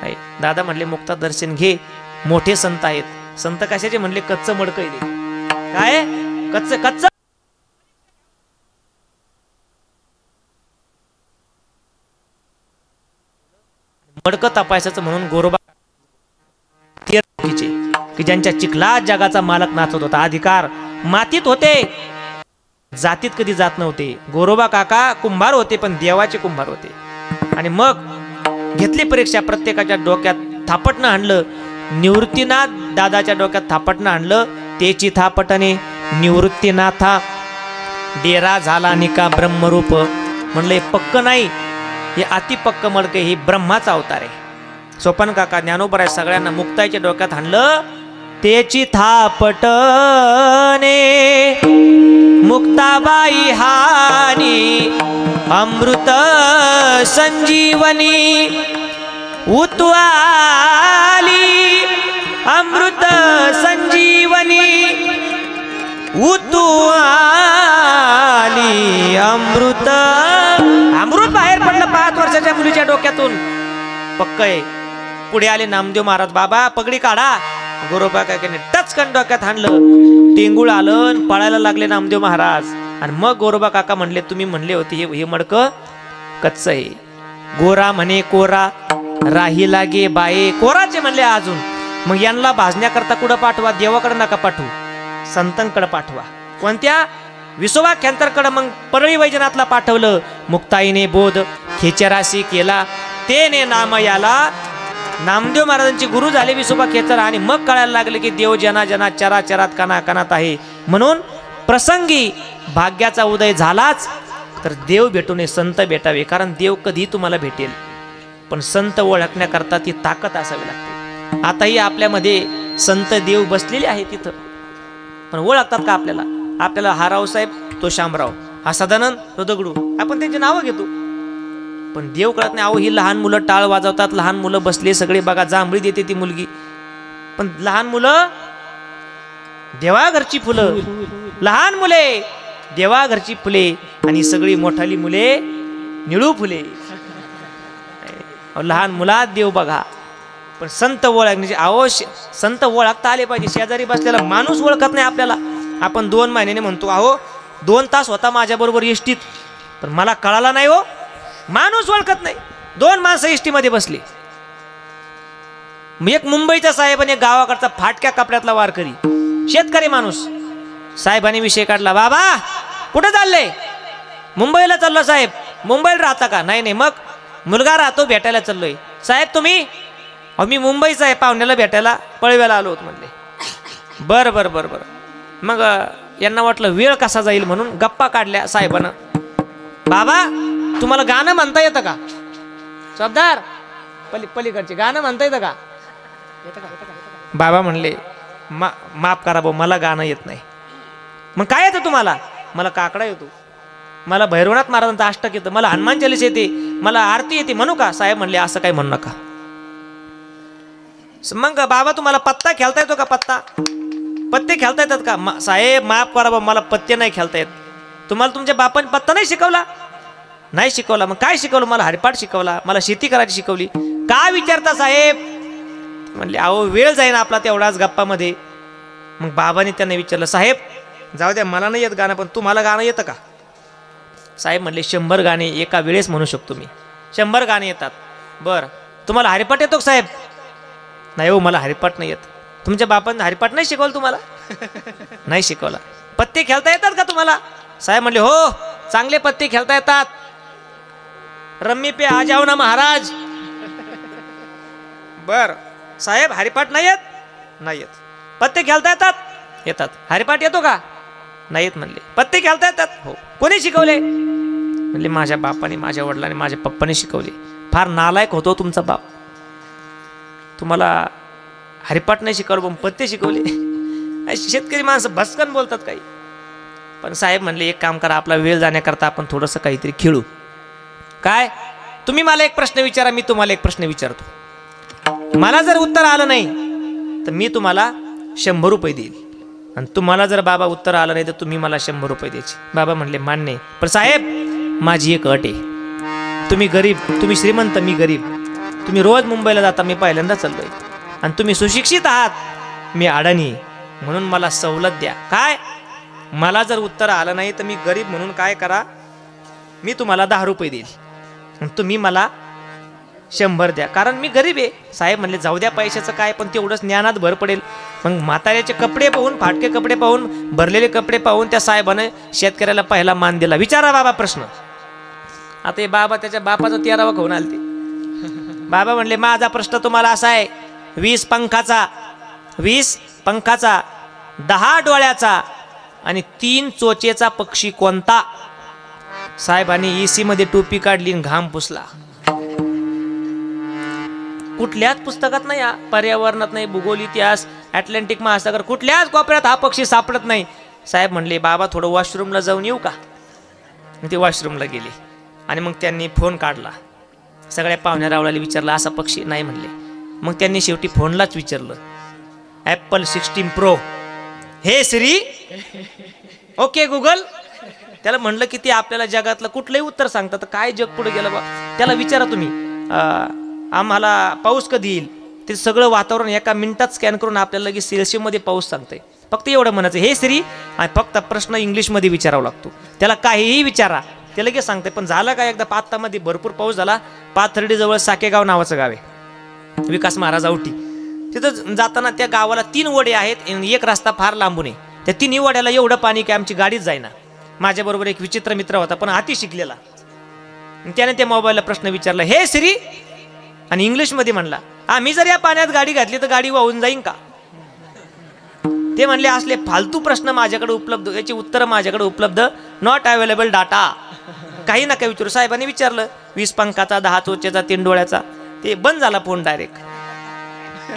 नाही. दादा म्हणले मुक्ता दर्शन घे, मोठे संत आहेत. संत कशाचे म्हणले? कच्च मडकं आहे. काय कच्च? कच्च मडकं तपासायचं म्हणून गोरोबा की ज्यांच्या चिखलात जगाचा मालक नाचत होता. अधिकार मातीत होते, जातीत कधी जात नव्हते. गोरोबा काका कुंभार होते पण देवाचे कुंभार होते. आणि मग घेतली परीक्षा. प्रत्येकाच्या डोक्यात थापटणं आणलं. निवृत्तीनाथ दादाच्या डोक्यात थापटणं आणलं. तेची थापटणे निवृत्तीनाथा डेरा झाला निका ब्रह्मरूप. म्हणलं हे पक्क नाही, हे अति पक्क मडके, हे ब्रह्माचा अवतार आहे. सोपान काका, ज्ञानोबा सगळ्यांना मुक्ताईच्या डोक्यात आणलं. तेची थापटणे मुक्ताबाई हानी अमृत संजीवनी उतवाली. अमृत संजीवनी उतवाली. अमृत अमृत बाहेर पडलं 5 वर्षाच्या मुलीच्या डोक्यातून. पक्क आहे. पुढे आले नामदेव महाराज. बाबा पगडी काढा. गोरोबा काकाने टचकन डोक्यात हाणलं. टेंगुळ आलं, पळायला लागले नामदेव महाराज. आणि मग गोरोबा काका म्हणले तुम्ही म्हणले होते हे मडकं कच्च आहे. गोरा म्हणे कोरा राही लागे बाये. कोराचे म्हणले अजून. मग यांना भाजण्याकरता कुठं पाठवा? देवाकडे नका पाठवू, संतांकडे पाठवा. कोणत्या? विसोबा खेंतरकडे. मग परळी वैजनाथला पाठवलं. मुक्ताईने बोध खेचराशी केला, तेने नाम याला. नामदेव महाराजांचे गुरु झाले विसोबा खेचर. आणि मग कळायला लागले की देव जना जना चरा चरात काना कानात आहे. म्हणून प्रसंगी भाग्याचा उदय झालाच तर देव भेटू नये, संत भेटावे. कारण देव कधी तुम्हाला भेटेल पण संत ओळखण्याकरता ती ताकद असावी लागते. आताही आपल्यामध्ये संत देव बसलेले आहे तिथं, पण ओळखतात का आपल्याला? आपल्याला हा रावसाहेब, तो शामराव, हा सदानंद, तो दगडू, आपण त्यांची नावं घेतो पण देव कळत नाही. अहो ही लहान मुलं टाळ वाजवतात, लहान मुलं बसले सगळे बघा, जांभळी देते ती मुलगी. पण लहान मुलं देवा घरची फुलं, लहान मुले देवा घरची फुले आणि सगळी मोठाली मुले निळू फुले. लहान मुलात देव बघा. पण संत ओळखण्याची संत ओळखता आले पाहिजे. शेजारी बसलेला माणूस ओळखत नाही आपल्याला. आपण 2 महिन्याने म्हणतो अहो 2 तास होता माझ्या बरोबर एसटीत पण मला कळाला नाही हो. माणूस ओळखत नाही. 2 माणसं एसटी मध्ये बसले. एक मुंबईचा साहेब आणि एक गावाकडचा फाटक्या कपड्यातला वारकरी शेतकरी माणूस. साहेबांनी विषय काढला, बाबा कुठे चालले? मुंबईला चाललो साहेब. मुंबईला राहता का? नाही नाही. मग मुलगा राहतो, भेटायला चाललोय. साहेब तुम्ही? मी मुंबईचा आहे, पाहुण्याला भेटायला पळव्याला आलो होत म्हणले. बरं बरं बरं बरं. मग यांना वाटलं वेळ कसा जाईल म्हणून गप्पा काढल्या साहेबानं. बाबा तुम्हाला गाणं म्हणता येतं का? सरदार पलीकडचे गाणं म्हणता येतं का? बाबा म्हणले माफ करा भाऊ, मला गाणं येत नाही. मग काय येतं तुम्हाला? मला काकडा येतो, मला भैरवनाथ महाराजांचं अष्टक येतं, मला हनुमान चालीसा येते, मला आरती येते, म्हणू का? साहेब म्हणले असं काही म्हणू नका. मग बाबा तुम्हाला पत्ता खेळता येतो का? पत्ते खेळता येतात का? साहेब माफ करा बाबा, मला पत्ते नाही खेळता येत. तुम्हाला तुमच्या बापाने पत्ता नाही शिकवला? नाही शिकवला. मग काय शिकवलं? मला हरिपाठ शिकवला, मला शेती करायची शिकवली. का विचारता साहेब? म्हणले अहो वेळ जाईन आपला तेवढाच गप्पामध्ये. मग बाबाने त्यांना विचारलं, साहेब जाऊ द्या मला नाही येत गाणं, पण तुम्हाला गाणं येतं का? साहेब म्हणले 100 गाणे एका वेळेस म्हणू शकतो मी. 100 गाणे येतात. बरं तुम्हाला हरिपाठ येतो का साहेब? नाही हो मला हरिपाठ नाही येत. तुमच्या बापाने हरिपाठ नाही शिकवलं तुम्हाला? नाही शिकवला. पत्ते खेळता येतात का तुम्हाला? साहेब म्हणले हो चांगले पत्ते खेळता येतात. रम्मी पे आ जाओ ना महाराज. बर साहेब हरिपाठ नाही येत? नाही येत. पत्ते खेळता येतात? येतात. हरिपाठ येतो का? नाही येत म्हणले. पत्ते खेळता येतात? हो. कोणी शिकवले? म्हणले माझ्या बापाने, माझ्या वडिलांनी, माझ्या पप्पाने शिकवले. फार नालायक होतो तुमचा बाप, तुम्हाला हरिपाठ नाही शिकवलं पण पत्ते शिकवले. शेतकरी माणसं भस्कन बोलतात काही. पण साहेब म्हणले एक काम करा, आपला वेळ जाण्याकरता आपण थोडंसं काहीतरी खेळू. काय? तुम्ही मला एक प्रश्न विचारा, मी तुम्हाला एक प्रश्न विचारतो. मला जर उत्तर आलं नाही तर मी तुम्हाला 100 रुपये देईल, आणि तुम्हाला जर बाबा उत्तर आलं नाही तर तुम्ही मला 100 रुपये द्यायचे. बाबा म्हणले मान्य. पण साहेब माझी एक अट आहे. तुम्ही गरीब, तुम्ही श्रीमंत, मी गरीब. तुम्ही रोज मुंबईला जाता, मी पहिल्यांदा चाललोय. आणि तुम्ही सुशिक्षित आहात, मी अडाणी, म्हणून मला सवलत द्या. काय? मला जर उत्तर आलं नाही तर मी गरीब म्हणून काय करा, मी तुम्हाला 10 रुपये देईल, आणि तुम्ही मला 100 द्या, कारण मी गरीब आहे. साहेब म्हणले जाऊ द्या पैशाचं काय, पण तेवढंच ज्ञानात भर पडेल. मग म्हाताऱ्याचे कपडे पाहून, फाटके कपडे पाहून, भरलेले कपडे पाहून त्या साहेबाने शेतकऱ्याला पहिला मान दिला. विचारा बाबा प्रश्न. आता हे बाबा त्याच्या बापाचा 13वा खाऊन आलते. बाबा म्हणले माझा प्रश्न तुम्हाला असा आहे, 20 पंखाचा, 10 डोळ्याचा आणि 3 चोचेचा पक्षी कोणता? साहेबांनी एसी मध्ये टोपी काढली आणि घाम पुसला. कुठल्याच पुस्तकात नाही, पर्यावरणात नाही, भूगोल, इतिहास, अटलांटिक महासागर, कुठल्याच कोपऱ्यात हा पक्षी सापडत नाही. साहेब म्हणले बाबा थोडं वॉशरूमला जाऊन येऊ का? ते वॉशरूमला गेले आणि मग त्यांनी फोन काढला. सगळ्या पाहुण्या रावळाला विचारलं असा पक्षी नाही म्हणले. मग त्यांनी शेवटी फोनलाच विचारलं, ॲपल 16 प्रो हे सिरी, ओके गुगल. त्याला म्हणलं की ते आपल्याला जगातलं कुठलंही उत्तर सांगतात. काय जग पुढे गेलं बा, त्याला विचारा तुम्ही आम्हाला पाऊस कधी येईल, ते सगळं वातावरण एका मिनिटात स्कॅन करून आपल्याला लगेच सेल्सियसमध्ये पाऊस सांगतंय. फक्त एवढं म्हणायचं हे सिरी, आणि फक्त प्रश्न इंग्लिशमध्ये विचारावा लागतो. त्याला काहीही विचारा ते लगेच सांगते. पण झालं काय, एकदा पात्तामध्ये भरपूर पाऊस झाला. पाथर्डी जवळ साकेगाव नावाचं गाव आहे, विकास महाराज औटी. तिथं जाताना त्या गावाला 3 वडे आहेत, एक रस्ता फार लांबून आहे. त्या 3 वड्याला एवढं पाणी की आमची गाडीच जाईना. माझ्याबरोबर एक विचित्र मित्र होता, पण अति शिकलेला. त्याने त्या मोबाईलला प्रश्न विचारला हे सिरी, आणि इंग्लिशमध्ये म्हणला मी जर या पाण्यात गाडी घातली तर गाडी वाहून जाईन का? ते म्हणले असले फालतू प्रश्न माझ्याकडे उपलब्ध, याची उत्तर माझ्याकडे उपलब्ध, नॉट अवेलेबल डाटा. काही नका विचारू. साहेबांनी विचारलं 20 पंखाचा, 10 चोचेचा, 3 डोळ्याचा. ते बंद झाला फोन डायरेक्ट.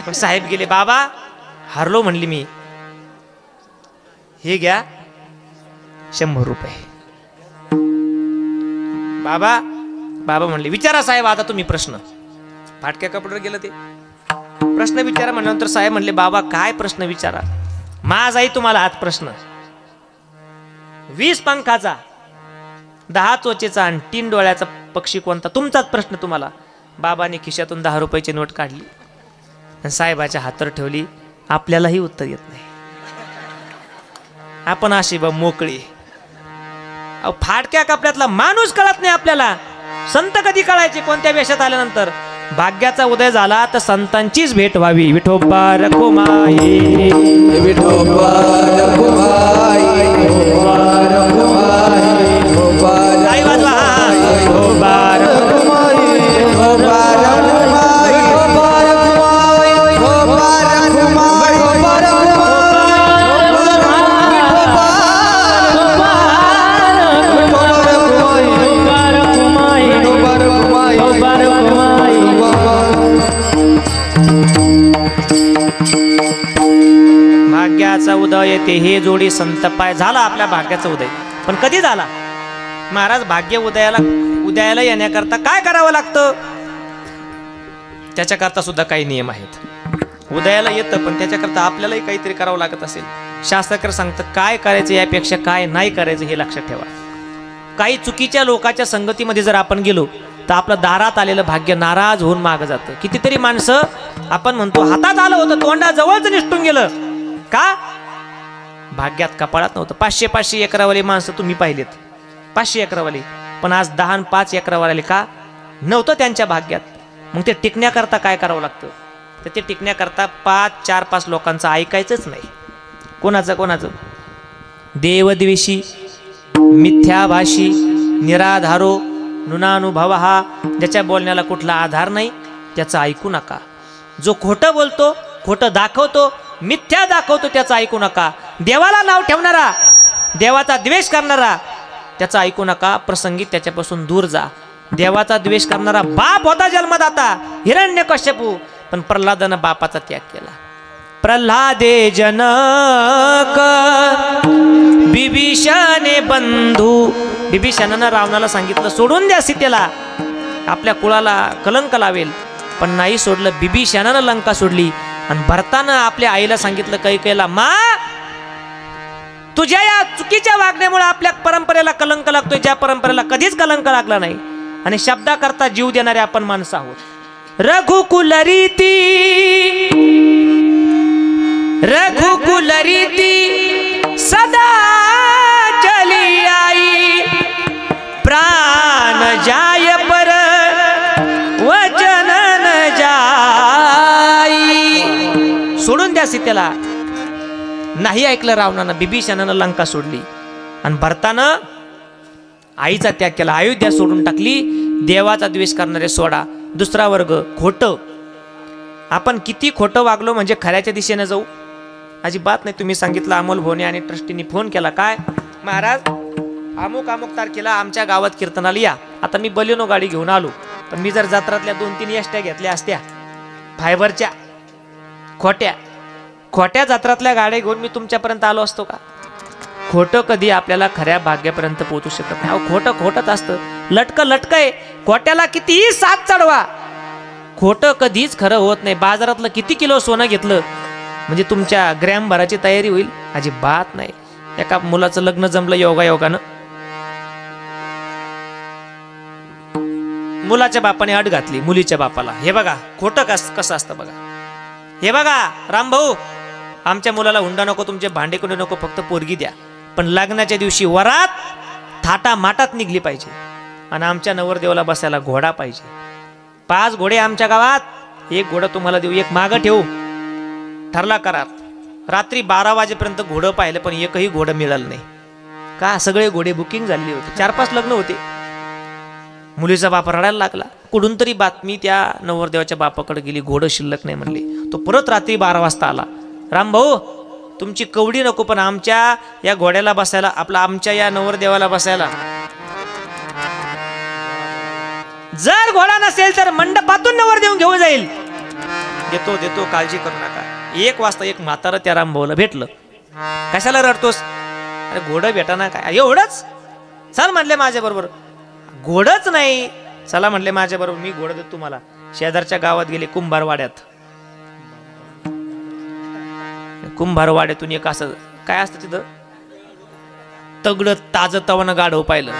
पण साहेब गेले. बाबा हारलो म्हणली मी. हे घ्या 100 रुपये. बाबा म्हणले विचारा साहेब आता तुम्ही प्रश्न. फाटक्या कपड्यावर गेलं ते. प्रश्न विचारा म्हणल्यानंतर साहेब म्हणले बाबा काय प्रश्न विचारा, माझाही तुम्हाला हाच प्रश्न. 20 पंखाचा, 10 चोचेचा आणि 3 डोळ्याचा पक्षी कोणता? तुमचाच प्रश्न तुम्हाला. बाबाने खिशातून 10 रुपयाची नोट काढली आणि साहेबाच्या हातावर ठेवली. आपल्यालाही उत्तर येत नाही, आपण अशी मोकळी. फाटक्या कपड्यातला माणूस कळत नाही आपल्याला. संत कधी कळायचे? कोणत्या वेशात आल्यानंतर. भाग्याचा उदय झाला तर संतांचीच भेट व्हावी. विठोबा रखुमाई, विठोबा रखुमाई, विठोबा रखुमाई, विठोबा रखुमाई, विठोबा रखुमाई, विठोबा रखुमाई, विठोबा रखुमाई, विठोबा रखुमाई, विठोबा रखुमाई, उदय ते हे जोडी संत पाय. झाला आपल्या भाग्याचा उदय. पण कधी झाला महाराज? भाग्य उदयाला येण्याकरता काय करावं लागतं? त्याच्याकरता सुद्धा काही नियम आहेत. उदयाला येतं पण त्याच्याकरता आपल्यालाही काहीतरी करावं लागत असेल. शास्त्रकार सांगतं काय करायचं यापेक्षा काय नाही करायचं हे लक्षात ठेवा. काही चुकीच्या लोकांच्या संगतीमध्ये जर आपण गेलो तर आपलं दारात आलेलं भाग्य नाराज होऊन मागं जातं. कितीतरी माणसं आपण म्हणतो हातात आलं होतं तोंडाजवळच निसटून गेलं. का? भाग्यात कपाळात नव्हतं. 500-500 एकरावाली माणसं तुम्ही पाहिलेत, 500 एकरावाली, पण आज 10 आणि 5 एकरावाले का नव्हतं त्यांच्या भाग्यात. मग ते टिकण्याकरता काय करावं लागतं? तर ते टिकण्याकरता 4-5 लोकांचं ऐकायचंच नाही. कोणाचं? देवद्वेषी, मिथ्याभाषी, निराधारो, नुनानुभव, हा ज्याच्या बोलण्याला कुठला आधार नाही त्याचं ऐकू नका. जो खोटं बोलतो, खोटं दाखवतो, मिथ्या दाखवतो त्याचं ऐकू नका. देवाला नाव ठेवणारा, देवाचा द्वेष करणारा त्याचं ऐकू नका. प्रसंगी त्याच्यापासून दूर जा. देवाचा द्वेष करणारा बाप होता जन्मदाता हिरण्यकश्यपू, पण प्रल्हादानं बापाचा त्याग केला. प्रल्हादे जनक बिभीषणे बंधू. बिभीषणानं रावणाला सांगितलं सोडून द्या सीतेला, आपल्या कुळाला कलंक लावेल, पण नाही सोडलं. बिभीषणानं लंका सोडली. आणि भरतानं आपल्या आईला सांगितलं कैकेयीला, मा तुझ्या या चुकीच्या वागण्यामुळे आपल्या परंपरेला कलंक लागतोय, ज्या परंपरेला कधीच कलंक लागला नाही. आणि शब्दाकरता जीव देणारे आपण माणसं आहोत. रघुकुल रीती सदा चली आई, प्राण जाय पर वचन न जाई. सोडून द्या सीतेला. नाही ऐकलं रावणानं. बिभीषणानं लंका सोडली आणि भरतानं आईचा त्याग केला. अयोध्या सोडून टाकली. देवाचा द्वेष करणारे सोडा. दुसरा वर्ग खोटं. आपण किती खोटं वागलो म्हणजे खऱ्याच्या दिशेने जाऊ? अजिबात नाही. तुम्ही सांगितलं अमोल भोने आणि ट्रस्टीनी फोन केला, काय महाराज अमुक तारखेला आमच्या गावात कीर्तनाला या. आता मी बलेनो गाडी घेऊन आलो, पण मी जर जत्रातल्या 2-3 एसट्या घेतल्या असत्या फायबरच्या खोट्या जत्रातल्या गाड्या घेऊन मी तुमच्यापर्यंत आलो असतो का? खोटं कधी आपल्याला खऱ्या भाग्यापर्यंत पोहोचू शकत नाही. खोटं खोटंच असतं. लटक आहे. खोट्याला कितीही साथ चढवा, खोटं कधीच खरं होत नाही. बाजारातलं किती किलो सोनं घेतलं म्हणजे तुमच्या ग्रॅम भराची तयारी होईल? अजिबात नाही. एका मुलाचं लग्न जमलं योगायोगानं. मुलाच्या बापाने अट घातली मुलीच्या बापाला. हे बघा खोटं कसं असतं बघा. हे बघा रामभाऊ, आमच्या मुलाला हुंडा नको, तुमचे भांडे कोणी नको, फक्त पोरगी द्या. पण लग्नाच्या दिवशी वरात थाटा माटात निघली पाहिजे. आणि आमच्या नवरदेवाला बसायला घोडा पाहिजे. 5 घोडे आमच्या गावात, 1 घोडा तुम्हाला देऊ, 1 मागं ठेवू. ठरला करार. रात्री 12 वाजेपर्यंत घोडं पाहिलं पण एकही घोडं मिळालं नाही. का? सगळे घोडे बुकिंग झालेले होते. 4-5 लग्न होते. मुलीचा बाप रडायला लागला. कुठून तरी बातमी त्या नवरदेवाच्या बापाकडे गेली, घोडं शिल्लक नाही म्हणले. तो परत रात्री 12 वाजता आला. रामभाऊ तुमची कवडी नको, पण आमच्या या घोड्याला बसायला, आमच्या या नवरदेवाला बसायला जर घोडा नसेल तर मंडपातून नवरदेव घेऊन जाईल. देतो काळजी करू नका. 1 वाजता एक म्हातारं त्या रामभाऊला भेटलं. कशाला रडतोस? अरे घोडं भेटाना काय एवढंच? चल म्हणले माझ्या बरोबर. घोडच नाही. चला म्हणले माझ्या बरोबर, मी घोडं देतो तुम्हाला. शेजारच्या गावात गेले कुंभारवाड्यात. कुंभारवाड्यातून एक असं काय असतं तिथं तगडं ताजं तवानं गाढव पाहिलं.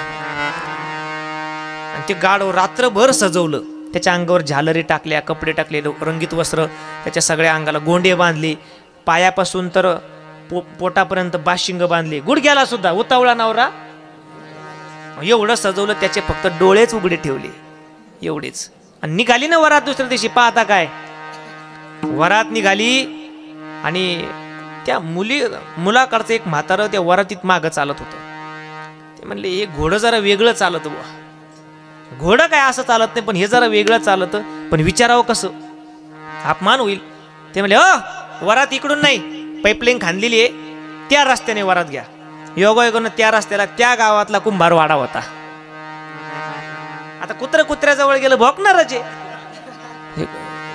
आणि ते गाढव रात्रभर सजवलं. त्याच्या अंगावर झालरी टाकल्या, कपडे टाकले, रंगीत वस्त्र, त्याच्या सगळ्या अंगाला गोंडे बांधले, पायापासून तर पोटापर्यंत बाशिंग बांधले, गुडघ्याला सुद्धा उतावळा नवरा. एवढं सजवलं. त्याचे फक्त डोळेच उघडे ठेवले, एवढेच. आणि निघाली ना वरात दुसऱ्या दिवशी. पाहता काय वरात निघाली. आणि त्या मुलाकडचं एक म्हातारं त्या वरातीत मागं चालत होतं. ते म्हणले हे घोडं जरा वेगळं चालत बुवा. घोडं काय असं चालत नाही, पण हे जरा वेगळं चालत, पण विचारावं कसं, अपमान होईल. ते म्हणले वरात इकडून नाही, पाईपलाईन खांदलेली आहे, त्या रस्त्याने वरात घ्या. योगायोगानं त्या रस्त्याला त्या गावातला कुंभारवाडा होता. आता कुत्र्याजवळ गेलं भोकणारच आहे.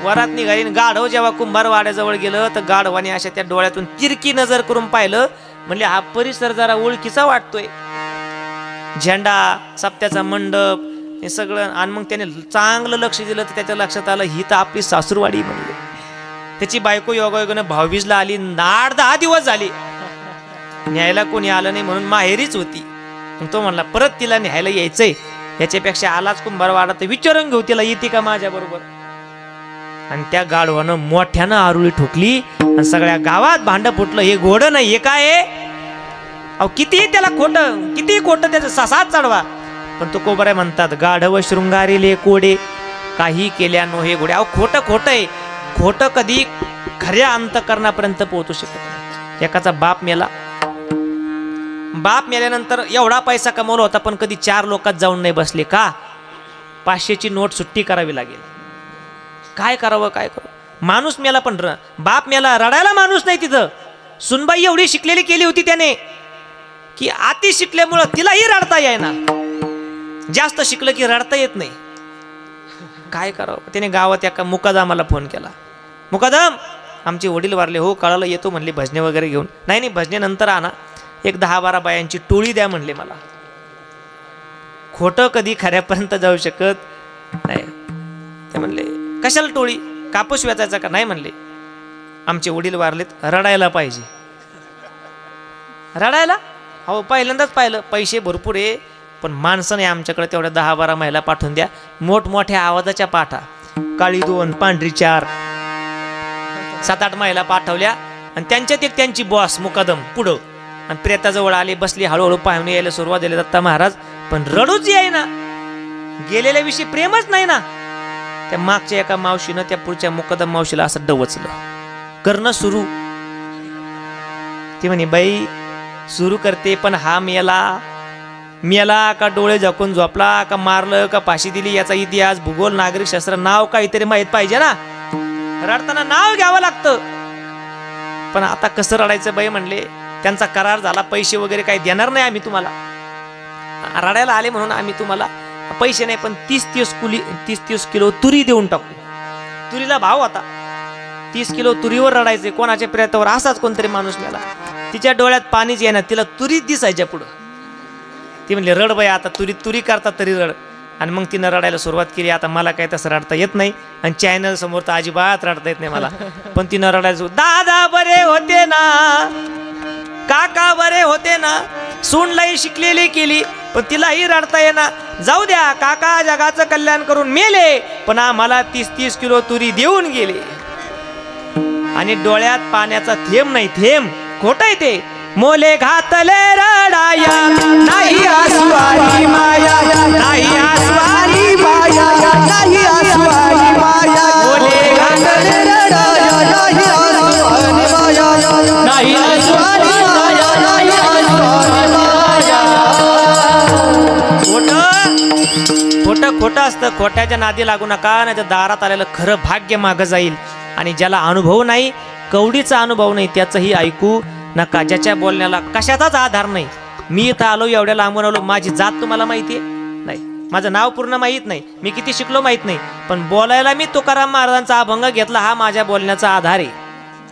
वरात निघाली. गाढव जेव्हा कुंभारवाड्याजवळ गेलं तर गाढवाने अशा त्या डोळ्यातून तिरकी नजर करून पाहिलं. म्हणले हा परिसर जरा ओळखीचा वाटतोय. झेंडा, सप्त्याचा मंडप हे सगळं. आणि मग त्याने चांगलं लक्ष दिलं तर त्याच्या लक्षात आलं ही तर आपली सासूरवाडी म्हणले. त्याची बायको योगायोगानं भाऊबीजला आली. 8-10 दिवस झाले न्यायला कोणी आलं नाही म्हणून माहेरीच होती. मग तो म्हणला परत तिला न्यायला यायचंय, याच्यापेक्षा आलाच कुंभारवाडा तर विचारून घेऊ तिला येते का माझ्या बरोबर. आणि त्या गाढवानं मोठ्यानं आरुळी ठोकली आणि सगळ्या गावात भांड फुटलं. हे घोडं नाही हे काय आहे. अहो किती त्याला खोटं, किती खोटं त्याचं ससाच चढवा. पण तो कोबराय म्हणतात गाढव शृंगारीले कोडे काही केल्यानो हे घोडे. अहो खोटं खोटं आहे. खोटं कधी खऱ्या अंतकरणापर्यंत पोहोचू शकत नाही. एकाचा बाप मेला, बाप मेल्यानंतर एवढा पैसा कमवला होता पण कधी 4 लोकात जाऊन नाही बसले का. 500ची नोट सुट्टी करावी लागेल. काय करावं काय करावं. माणूस मेला पण बाप मेला, रडायला माणूस नाही तिथं. सुनबाई एवढी शिकलेली केली होती त्याने की अति शिकल्यामुळं तिलाही रडता येईना. जास्त शिकलं की रडता येत नाही. काय करावं. त्याने गावात एका मुकादमाला फोन केला. मुकादम आमचे वडील वारले. हो कळालं येतो म्हणले भजने वगैरे घेऊन. नाही नाही भजने नंतर आणा, एक 10-12 बायांची टोळी द्या म्हणले मला. खोटं कधी खऱ्यापर्यंत जाऊ शकत नाही. ते म्हणले कशाला टोळी, कापूस वेचायचा का. नाही म्हणले आमचे वडील वारलेत, रडायला पाहिजे. रडायला हो पहिल्यांदाच पाहिलं. पैसे भरपूर आहे पण माणसं नाही आमच्याकडे. तेवढ्या 10-12 महिला पाठवून द्या. मोठमोठ्या आवाजाच्या पाठा, काळी 2 पांढरी 4, 7-8 महिला पाठवल्या. आणि त्यांच्यात एक त्यांची बॉस मुकादम पुढं. आणि प्रेताजवळ आले, बसली, हळूहळू पाहुणे यायला सुरुवात झाली दत्ता महाराज. पण रडूच याय ना, गेलेल्या विषयी प्रेमच नाही ना. त्या मागच्या एका मावशीनं त्या पुढच्या मुकादम मावशीला असं डवचलं. करणं सुरू. ती म्हणे बाई सुरू करते पण हा मेला का डोळे झाकून झोपला का मारलं का फाशी दिली याचा इतिहास, भूगोल, नागरिक शास्त्र, नाव काहीतरी माहित पाहिजे ना. रडताना नाव घ्यावं लागतं. पण आता कसं रडायचं बाई म्हणले. त्यांचा करार झाला, पैसे वगैरे काही देणार नाही आम्ही तुम्हाला. रडायला आले म्हणून आम्ही तुम्हाला पैसे नाही पण 30 किलो तुरी देऊन टाकू. तुरीला भाव होता. 30 किलो तुरीवर रडायचे कोणाच्या प्रेतावर. असाच कोणतरी माणूस मेला. तिच्या डोळ्यात पाणीच येणार, तिला तुरीच दिसायच्या पुढं. ती म्हणली रड बाई आता तुरी करतात तरी रड. आणि मग तिनं रडायला सुरुवात केली. आता मला काही तसं रडता येत नाही आणि चॅनल समोर तर अजिबात रडता येत नाही मला. पण तिनं रडायला दादा बरे होते ना, काका बरे होते ना, सूनलाही शिकलेली केली पण तिलाही रडता येणार. जाऊ द्या काका जगाचं कल्याण करून मेले पण आम्हाला 30 किलो तुरी देऊन गेले. आणि डोळ्यात पाण्याचा थेंब नाही. थेंब खोटं आहे ते. मोले घातले रडाया नाही आसवारी माया, नाही आसवारी माया, नाही आसवारी माया. मोले घातले रडाया नाही आसवारी माया, नाही आसवारी माया, नाही आसवारी माया. खोटं खोटं असतं. खोट्याच्या नादी लागू नका नाही तर दारात आलेलं खरं भाग्य मागं जाईल. आणि ज्याला अनुभव नाही, कवडीचा अनुभव नाही त्याचंही ऐकू नका. ज्याच्या बोलण्याला कशाचाच आधार नाही. मी इथं आलो, एवढ्या लांबून आलो, माझी जात तुम्हाला माहिती आहे नाही, माझं नाव पूर्ण माहीत नाही, मी किती शिकलो माहीत नाही, पण बोलायला मी तुकाराम महाराजांचा अभंग घेतला हा माझ्या बोलण्याचा आधार आहे.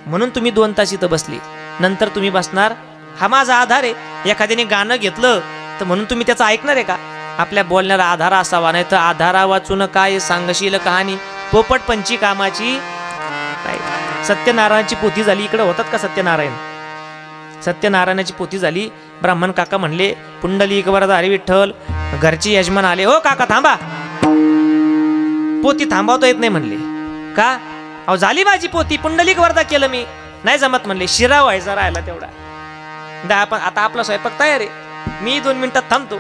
म्हणून तुम्ही 2 तास इथं बसली. नंतर तुम्ही बसणार, हा माझा आधार आहे. एखाद्याने गाणं घेतलं तर म्हणून तुम्ही त्याचं ऐकणार आहे का. आपल्या बोलण्याला आधार असावा. नाही तर आधारा वाचून काय सांगशील कहाणी, पोपट पंची कामाची नाही. सत्यनारायणाची पोथी झाली. इकडे होतात का सत्यनारायण. सत्यनारायणाची पोथी झाली. ब्राह्मण काका म्हणले पुंडलिक वरदा हरी विठ्ठल. घरचे यजमान आले, हो काका थांबा, पोथी थांबवता येत नाही म्हणले. का. अहो झाली माझी पोथी, पुंडलिक वरदा केलं मी. नाही जमत म्हणले, शिरा व्हायचा राहिला तेवढा. आता आपला स्वयंपाक तयार आहे, मी 2 मिनिटात थांबतो.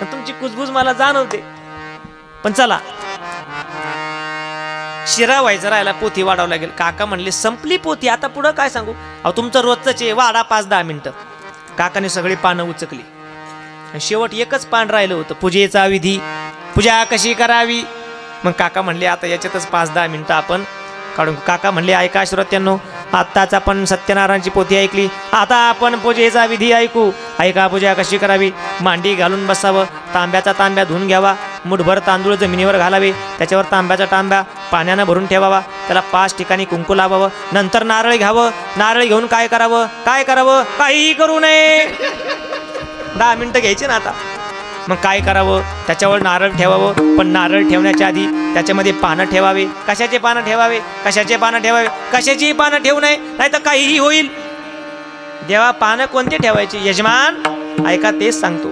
तुमची कुजबूज मला जाणवते पण चला. शिरा व्हायचा राहिला, पोथी वाढावं लागेल. काका म्हणले संपली पोथी, आता पुढं काय सांगू. अहो तुमचं रोजच आहे, वाढा 5-10 मिनिटं. काकाने सगळी पानं उचकली. शेवट एकच पान राहिलं होतं, पूजेचा विधी, पूजा कशी करावी. मग काका म्हणले आता याच्यातच 5-10 मिनिटं आपण काढून. काका म्हणले ऐका श्रोत्यांनो, आत्ताच आपण सत्यनारायणची पोथी ऐकली, आता आपण पूजेचा विधी ऐकू. ऐका पूजा कशी करावी. मांडी घालून बसावं, तांब्याचा तांब्या धुवून घ्यावा, मुठभर तांदूळ जमिनीवर घालावे, त्याच्यावर तांब्याचा तांब्या पाण्यानं भरून ठेवावा, त्याला 5 ठिकाणी कुंकू लावावं, नंतर नारळ घ्यावं. नारळ घेऊन काय करावं? काहीही करू नये. 10 मिनिटं घ्यायची ना आता. मग काय करावं? त्याच्यावर नारळ ठेवावं, पण नारळ ठेवण्याच्या आधी त्याच्यामध्ये पानं ठेवावे. कशाचे पानं ठेवावे? कशाचीही पानं ठेवू नये, नाही तर काहीही होईल. देवा पानं कोणते ठेवायची? यजमान ऐका, तेच सांगतो.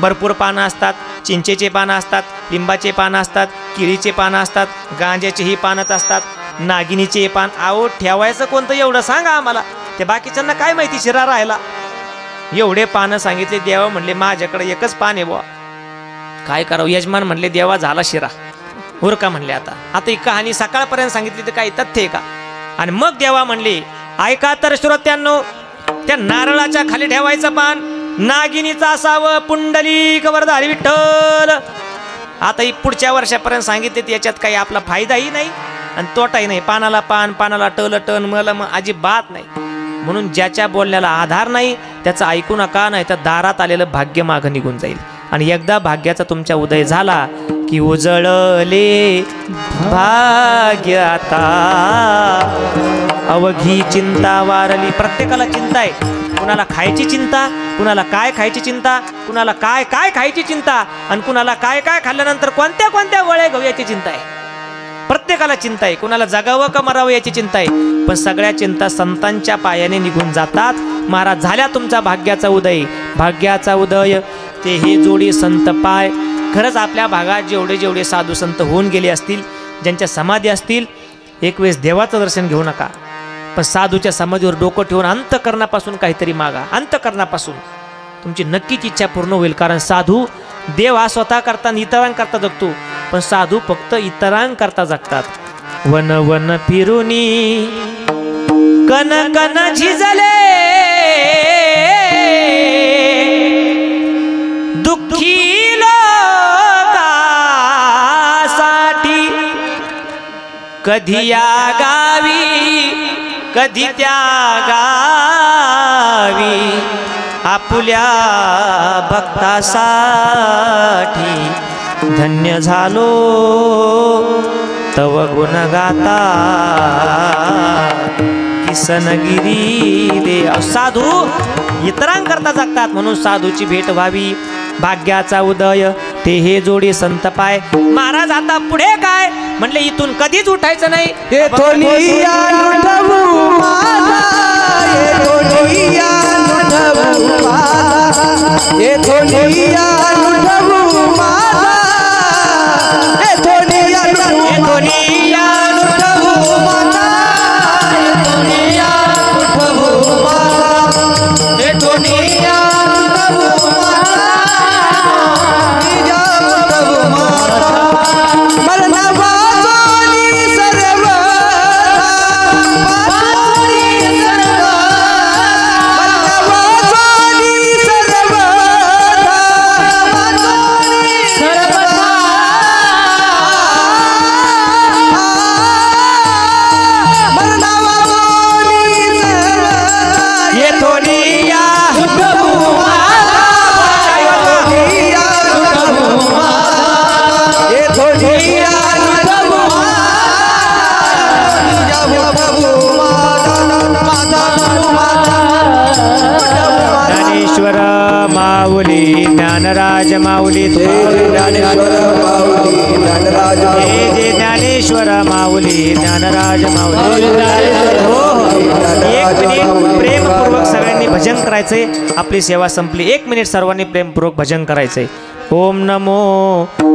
भरपूर पानं असतात, चिंचेचे पानं असतात, लिंबाचे पानं असतात, केळीचे पानं असतात, गांज्याचेही पानच असतात, नागिनीचे पान. आहो ठेवायचं कोणतं एवढं सांगा आम्हाला. ते बाकीच्यांना काय माहिती शिरा राहायला. एवढे पानं सांगितले. देवा म्हणले माझ्याकडे एकच पान आहे बुवा, काय करावं? यजमान म्हणले देवा झाला शिरा, उरका म्हणले. आता ही कहाणी सकाळपर्यंत सांगितली तर काही तथ्य आहे का? आणि मग देवा म्हणले ऐका तर श्रोत्यांनो, त्या नारळाच्या खाली ठेवायचं पान नागिनीचं असावं, पुंडलिक वरधारी विठ्ठल. आता ही पुढच्या वर्षापर्यंत सांगितले, याच्यात काही आपला फायदाही नाही आणि तोटाही नाही. पानाला पान, पानाला टन मलम अजिबात नाही. म्हणून ज्याच्या बोलण्याला आधार नाही त्याचं ऐकू नका, नाही तर दारात आलेलं भाग्य मागं निघून जाईल. आणि एकदा भाग्याचा तुमच्या उदय झाला की उजळले भाग्य आता, अवघी चिंता वारली. प्रत्येकाला चिंता आहे. कुणाला खायची चिंता, कुणाला काय खायची चिंता, कुणाला काय खायची चिंता, आणि कुणाला काय खाल्ल्यानंतर कोणत्या वळे घेऊ याची चिंता आहे. प्रत्येकाला चिंता आहे. कुणाला जगावं का मरावं याची चिंता आहे. पण सगळ्या चिंता संतांच्या पायाने निघून जातात. महाराज झाल्या तुमचा भाग्याचा उदय. ते हे जोडी संत पाय. खरंच आपल्या भागात जेवढे साधू संत होऊन गेले असतील, ज्यांच्या समाधी असतील, एक वेळेस देवाचं दर्शन घेऊ नका, पण साधूच्या समाधीवर डोकं ठेवून अंतःकरणापासून काहीतरी मागा. अंतःकरणापासून तुमची नक्कीच इच्छा पूर्ण होईल. कारण साधू, देव हा स्वतः करता इतरांकरता जगतो, पण साधू फक्त इतरांकरता जगतात. वन वन फिरुनी कन कन झिजले, दुःखी लोकासाठी, कधी या गावी कधी त्या गावी, आपुल्या भक्तासाठी धन्य झालो तव गुण गाता, किसनगिरी दे. साधू इतरांकरता जगतात, म्हणून साधूची भेट व्हावी. भाग्याचा उदय ते हे जोडी संत पाय. महाराज आता पुढे काय म्हणले? इथून कधीच उठायचं नाही. ज्ञानराज माऊली, ज्ञानेश्वर माऊली, ज्ञानराज माऊली. एक मिनिट प्रेमपूर्वक सगळ्यांनी भजन करायचंय. आपली सेवा संपली. 1 मिनिट सर्वांनी प्रेमपूर्वक भजन करायचंय. ओम नमो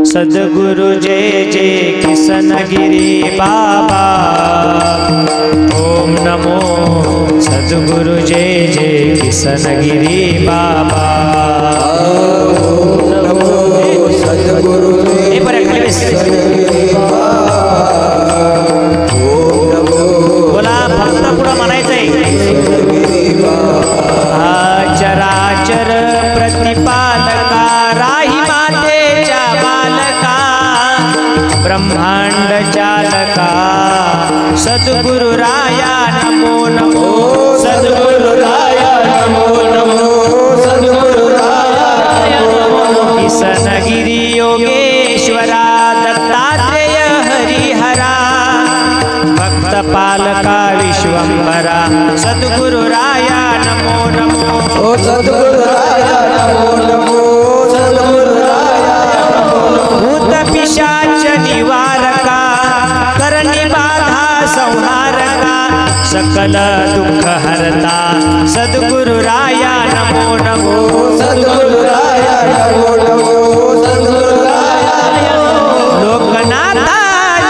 सद्गुरु जय जय किसनगिरी बाबा. ओम नमो सद्गुरु जय जय किसनगिरी बाबा. ओम नमो सद्गुरु हे बरे खाली बस. बोला फक्त पुढं म्हणायचंय. चराचर प्रतिपालका, राही मातेच्या बालका, ब्रह्मांड चालका, सद्गुरु राया नमो नमो. सद्गुरु राया नमो नमो. सद्गुरु राया नमो. किसनगिरी योगेश्वरा, दत्तात्रेय हरिहरा, लोकपालका विश्वंभरा सद्गुरु राया नमो नमो ओ सद्गुरु राया नमो नमो सद्गुरु राया नमो नमो भूत पिशाच निवारका करणी बाधा संहारका सकल दुःख हरता सद्गुरु राया नमो नमो सद्गुरु राया नमो नमो सद्गुरु राया नमो लोकनाथा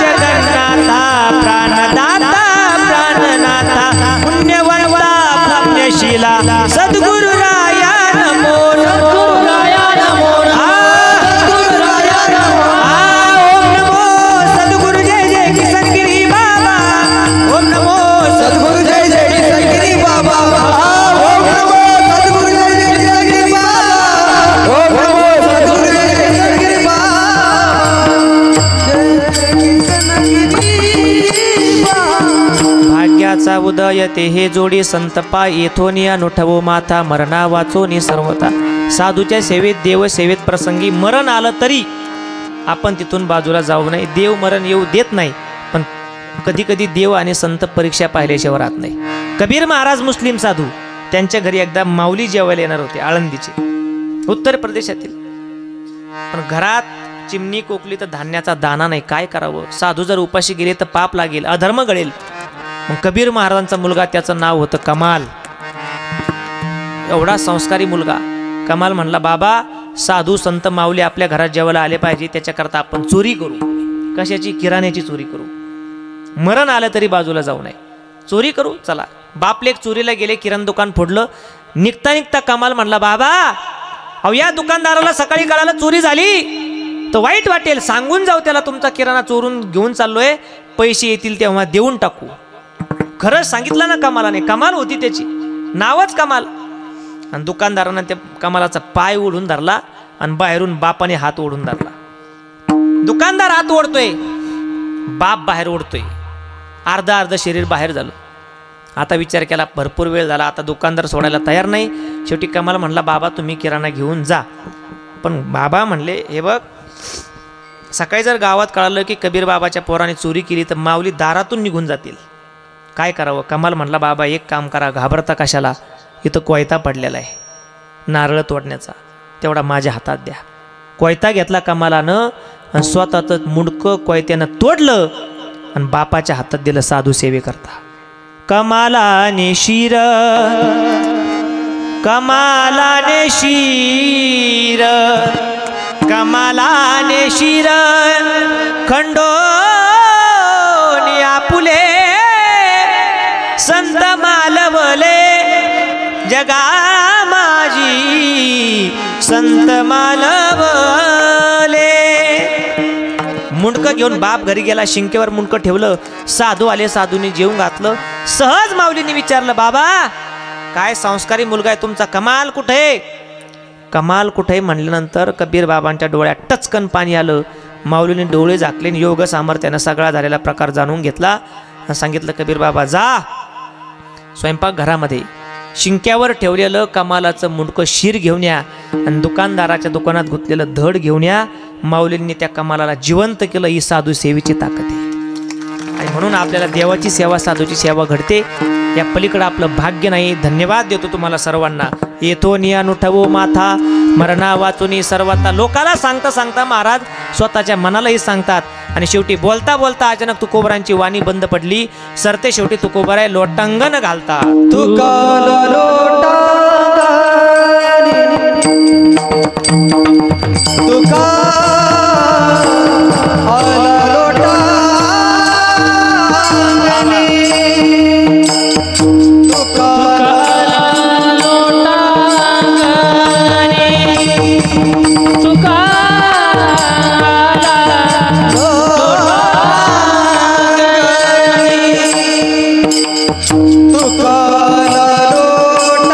जगन्नाथा प्राणदाता प्राणनाथा पुण्यवंता पुण्यशीला सद्गुरु राया नमो नमो राया नमो सद्गुरु राया नमो ओम नमो सद्गुरु जय जय किशनगिरी बाबा ओम नमो सद्गुरु जय जय किशनगिरी बाबा ओम नमो सद्गुरु जय जय किशनगिरी बाबा ओम नमो सद्गुरु जय जय किशनगिरी बाबा भाग्याचा उदय ते हे जोडी संतपा येथोनिया नुठवो माथा मरणा वाचोनी सर्वता साधूच्या सेवेत देव सेवेत प्रसंगी मरण आलं तरी आपण तिथून बाजूला जाऊ नये. देव मरण येऊ देत नाही, पण कधी कधी देव आणि संत परीक्षा पाहिल्याशिवाय राहत नाही. कबीर महाराज मुस्लिम साधू त्यांच्या घरी एकदा माऊली जेवायला येणार होते, आळंदीचे, उत्तर प्रदेशातील. पण घरात चिमणी कोकली तर धान्याचा दाना नाही, काय करावं. साधू जर उपाशी गेले तर पाप लागेल, अधर्म घडेल. मग कबीर महाराजांचा मुलगा, त्याचं नाव होतं कमाल, एवढा संस्कारी मुलगा. कमाल म्हणला, बाबा साधू संत माऊली आपल्या घरात जेवायला आले पाहिजे, त्याच्याकरता आपण चोरी करू. कशाची? किराण्याची चोरी करू. मरण आलं तरी बाजूला जाऊ नये, चोरी करू. चला, बापलेक चोरीला गेले, किराणा दुकान फोडलं. निघता निघता कमाल म्हणला, बाबा अहो या दुकानदाराला सकाळी कळालं चोरी झाली तर वाईट वाटेल, सांगून जाऊ त्याला तुमचा किराणा चोरून घेऊन चाललोय, पैसे येतील तेव्हा देऊन टाकू. खरंच सांगितलं ना कमालाने, कमाल होती त्याची, नावच कमाल. आणि दुकानदारानं त्या कमालाचा पाय ओढून धरला आणि बाहेरून बापाने हात ओढून धरला. दुकानदार हात ओढतोय, बाप बाहेर ओढतोय, अर्ध अर्ध शरीर बाहेर झालं. आता विचार केला, भरपूर वेळ झाला, आता दुकानदार सोडायला तयार नाही. शेवटी कमाल म्हणला, बाबा तुम्ही किराणा घेऊन जा. पण बाबा म्हणले, हे बघ सकाळी जर गावात कळालं की कबीर बाबाच्या पोराने चोरी केली तर माऊली दारातून निघून जातील, काय करावं. कमाल म्हणला, बाबा एक काम करा, घाबरता कशाला, इथं कोयता पडलेला आहे नारळ तोडण्याचा, तेवढा माझ्या हातात द्या. कोयता घेतला कमालानं आणि स्वतःच मुंडकं कोयत्यानं तोडलं आणि बापाच्या हातात दिलं साधू सेवे करता. कमालाने शिर, कमालाने शिर, कमालाने शिर खंडोनी आपुले संत मालवले जगा माझी संत मालवले. मुंडकं घेऊन बाप घरी गेला, शिंकेवर मुंडकं ठेवलं. साधू आले, साधूने जेवून घातलं. सहज माऊलीने विचारलं, बाबा काय संस्कारी मुलगा आहे तुमचा, कमाल कुठे? कमाल कुठे म्हणल्यानंतर कबीर बाबांच्या डोळ्यात टचकन पाणी आलं. माऊलीने डोळे झाकले, योग सामर्थ्यानं सगळा झालेला प्रकार जाणून घेतला. सांगितलं, कबीर बाबा जा स्वयंपाक घरामध्ये शिंक्यावर ठेवलेलं कमालाचं मुंडकं शिर घेऊन या आणि दुकानदाराच्या दुकानात गुंतलेलं धड घेऊन या. माऊलींनी त्या कमालाला जिवंत केलं. ही साधू सेवेची ताकद आहे. आणि म्हणून आपल्याला देवाची सेवा, साधूची सेवा घडते. या पलीकडे आपलं भाग्य नाही. धन्यवाद देतो तुम्हाला सर्वांना. येतो निया नुठवो माथा मरणा वाचुनी सर्वता. लोकाला सांगता सांगता महाराज स्वतःच्या मनालाही सांगतात. आणि शेवटी बोलता बोलता अचानक तुकोबरांची वाणी बंद पडली. सरते शेवटी तुकोबराय लोटांगण घालता. तुकाला लोटांगणी, तुकाला लोटांगणी, तुकाला लोटांगणी, तुकाला लोटांगणी, तुकाला लोटांगणी.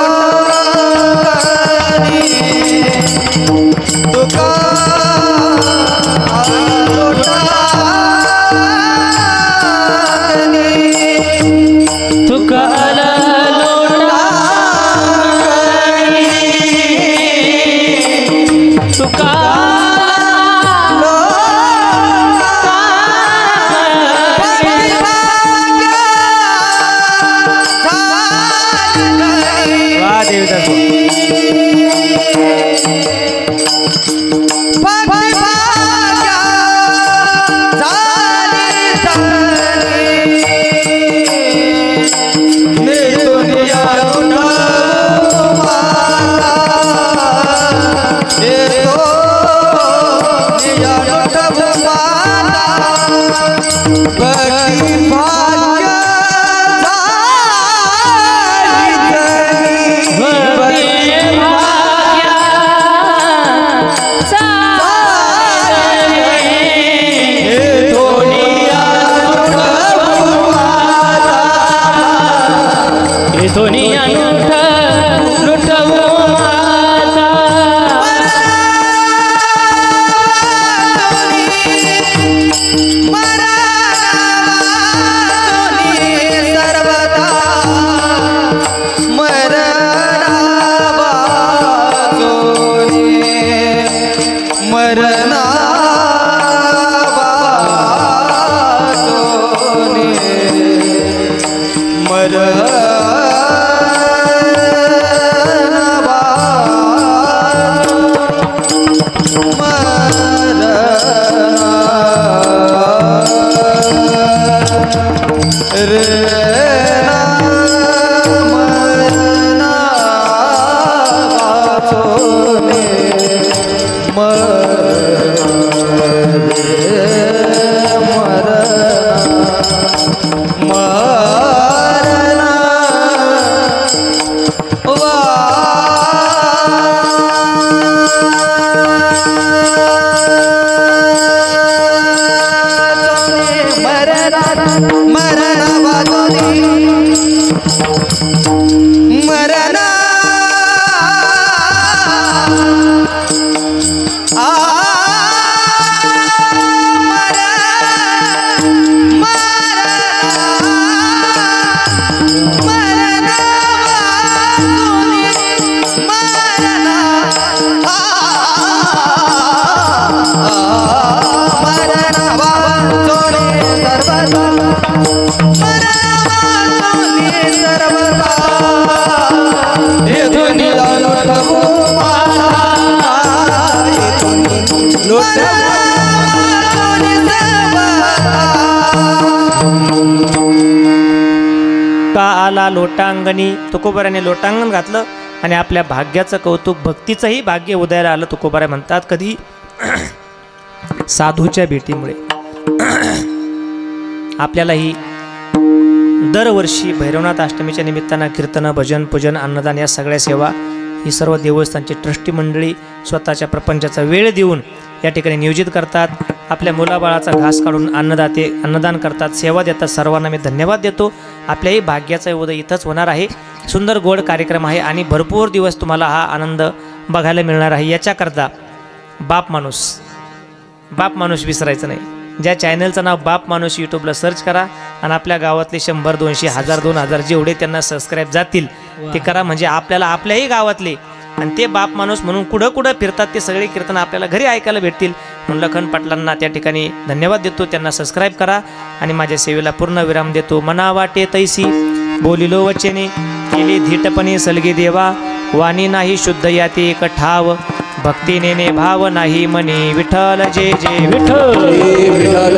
का आला लोटांगणी, तुकोबाराने लोटांगण घातलं आणि आपल्या भाग्याचं कौतुक, भक्तीचंही भाग्य उदयाला आलं. तुकोबारा म्हणतात कधी साधूच्या भेटीमुळे. आपल्यालाही दरवर्षी भैरवनाथ अष्टमीच्या निमित्तानं कीर्तन, भजन, पूजन, अन्नदान या सगळ्या सेवा ही सर्व देवस्थानची ट्रस्टी मंडळी स्वतःच्या प्रपंचाचा वेळ देऊन या ठिकाणी नियोजित करतात. आपल्या मुलाबाळाचा घास काढून अन्नदान करतात, सेवा देतात. सर्वांना मी धन्यवाद देतो. आपल्याही भाग्याचा उदय इथंच होणार आहे. सुंदर गोड कार्यक्रम आहे आणि भरपूर दिवस तुम्हाला हा आनंद बघायला मिळणार आहे. याच्याकरता बाप माणूस विसरायचं नाही. ज्या चॅनलचं नाव बाप माणूस यूट्यूबला सर्च करा आणि आपल्या गावातले 100, 200, 1000, 2000 जेवढे त्यांना सबस्क्राईब जातील ते करा. म्हणजे आपल्याला आपल्याही गावातले आणि ते बाप माणूस म्हणून कुठं फिरतात ते सगळे कीर्तन आपल्याला घरी ऐकायला भेटतील. म्हणून लखन पाटलांना त्या ठिकाणी धन्यवाद देतो. त्यांना सबस्क्राईब करा आणि माझ्या सेवेला पूर्ण विराम देतो. मना वाटे तैसी बोलिलो वचने, केली धीटपणे सलगी देवा. वाणी नाही शुद्ध याती एक ठाव, भक्तीने भाव नाही मनी. विठ्ठल जय जय विठ्ठल.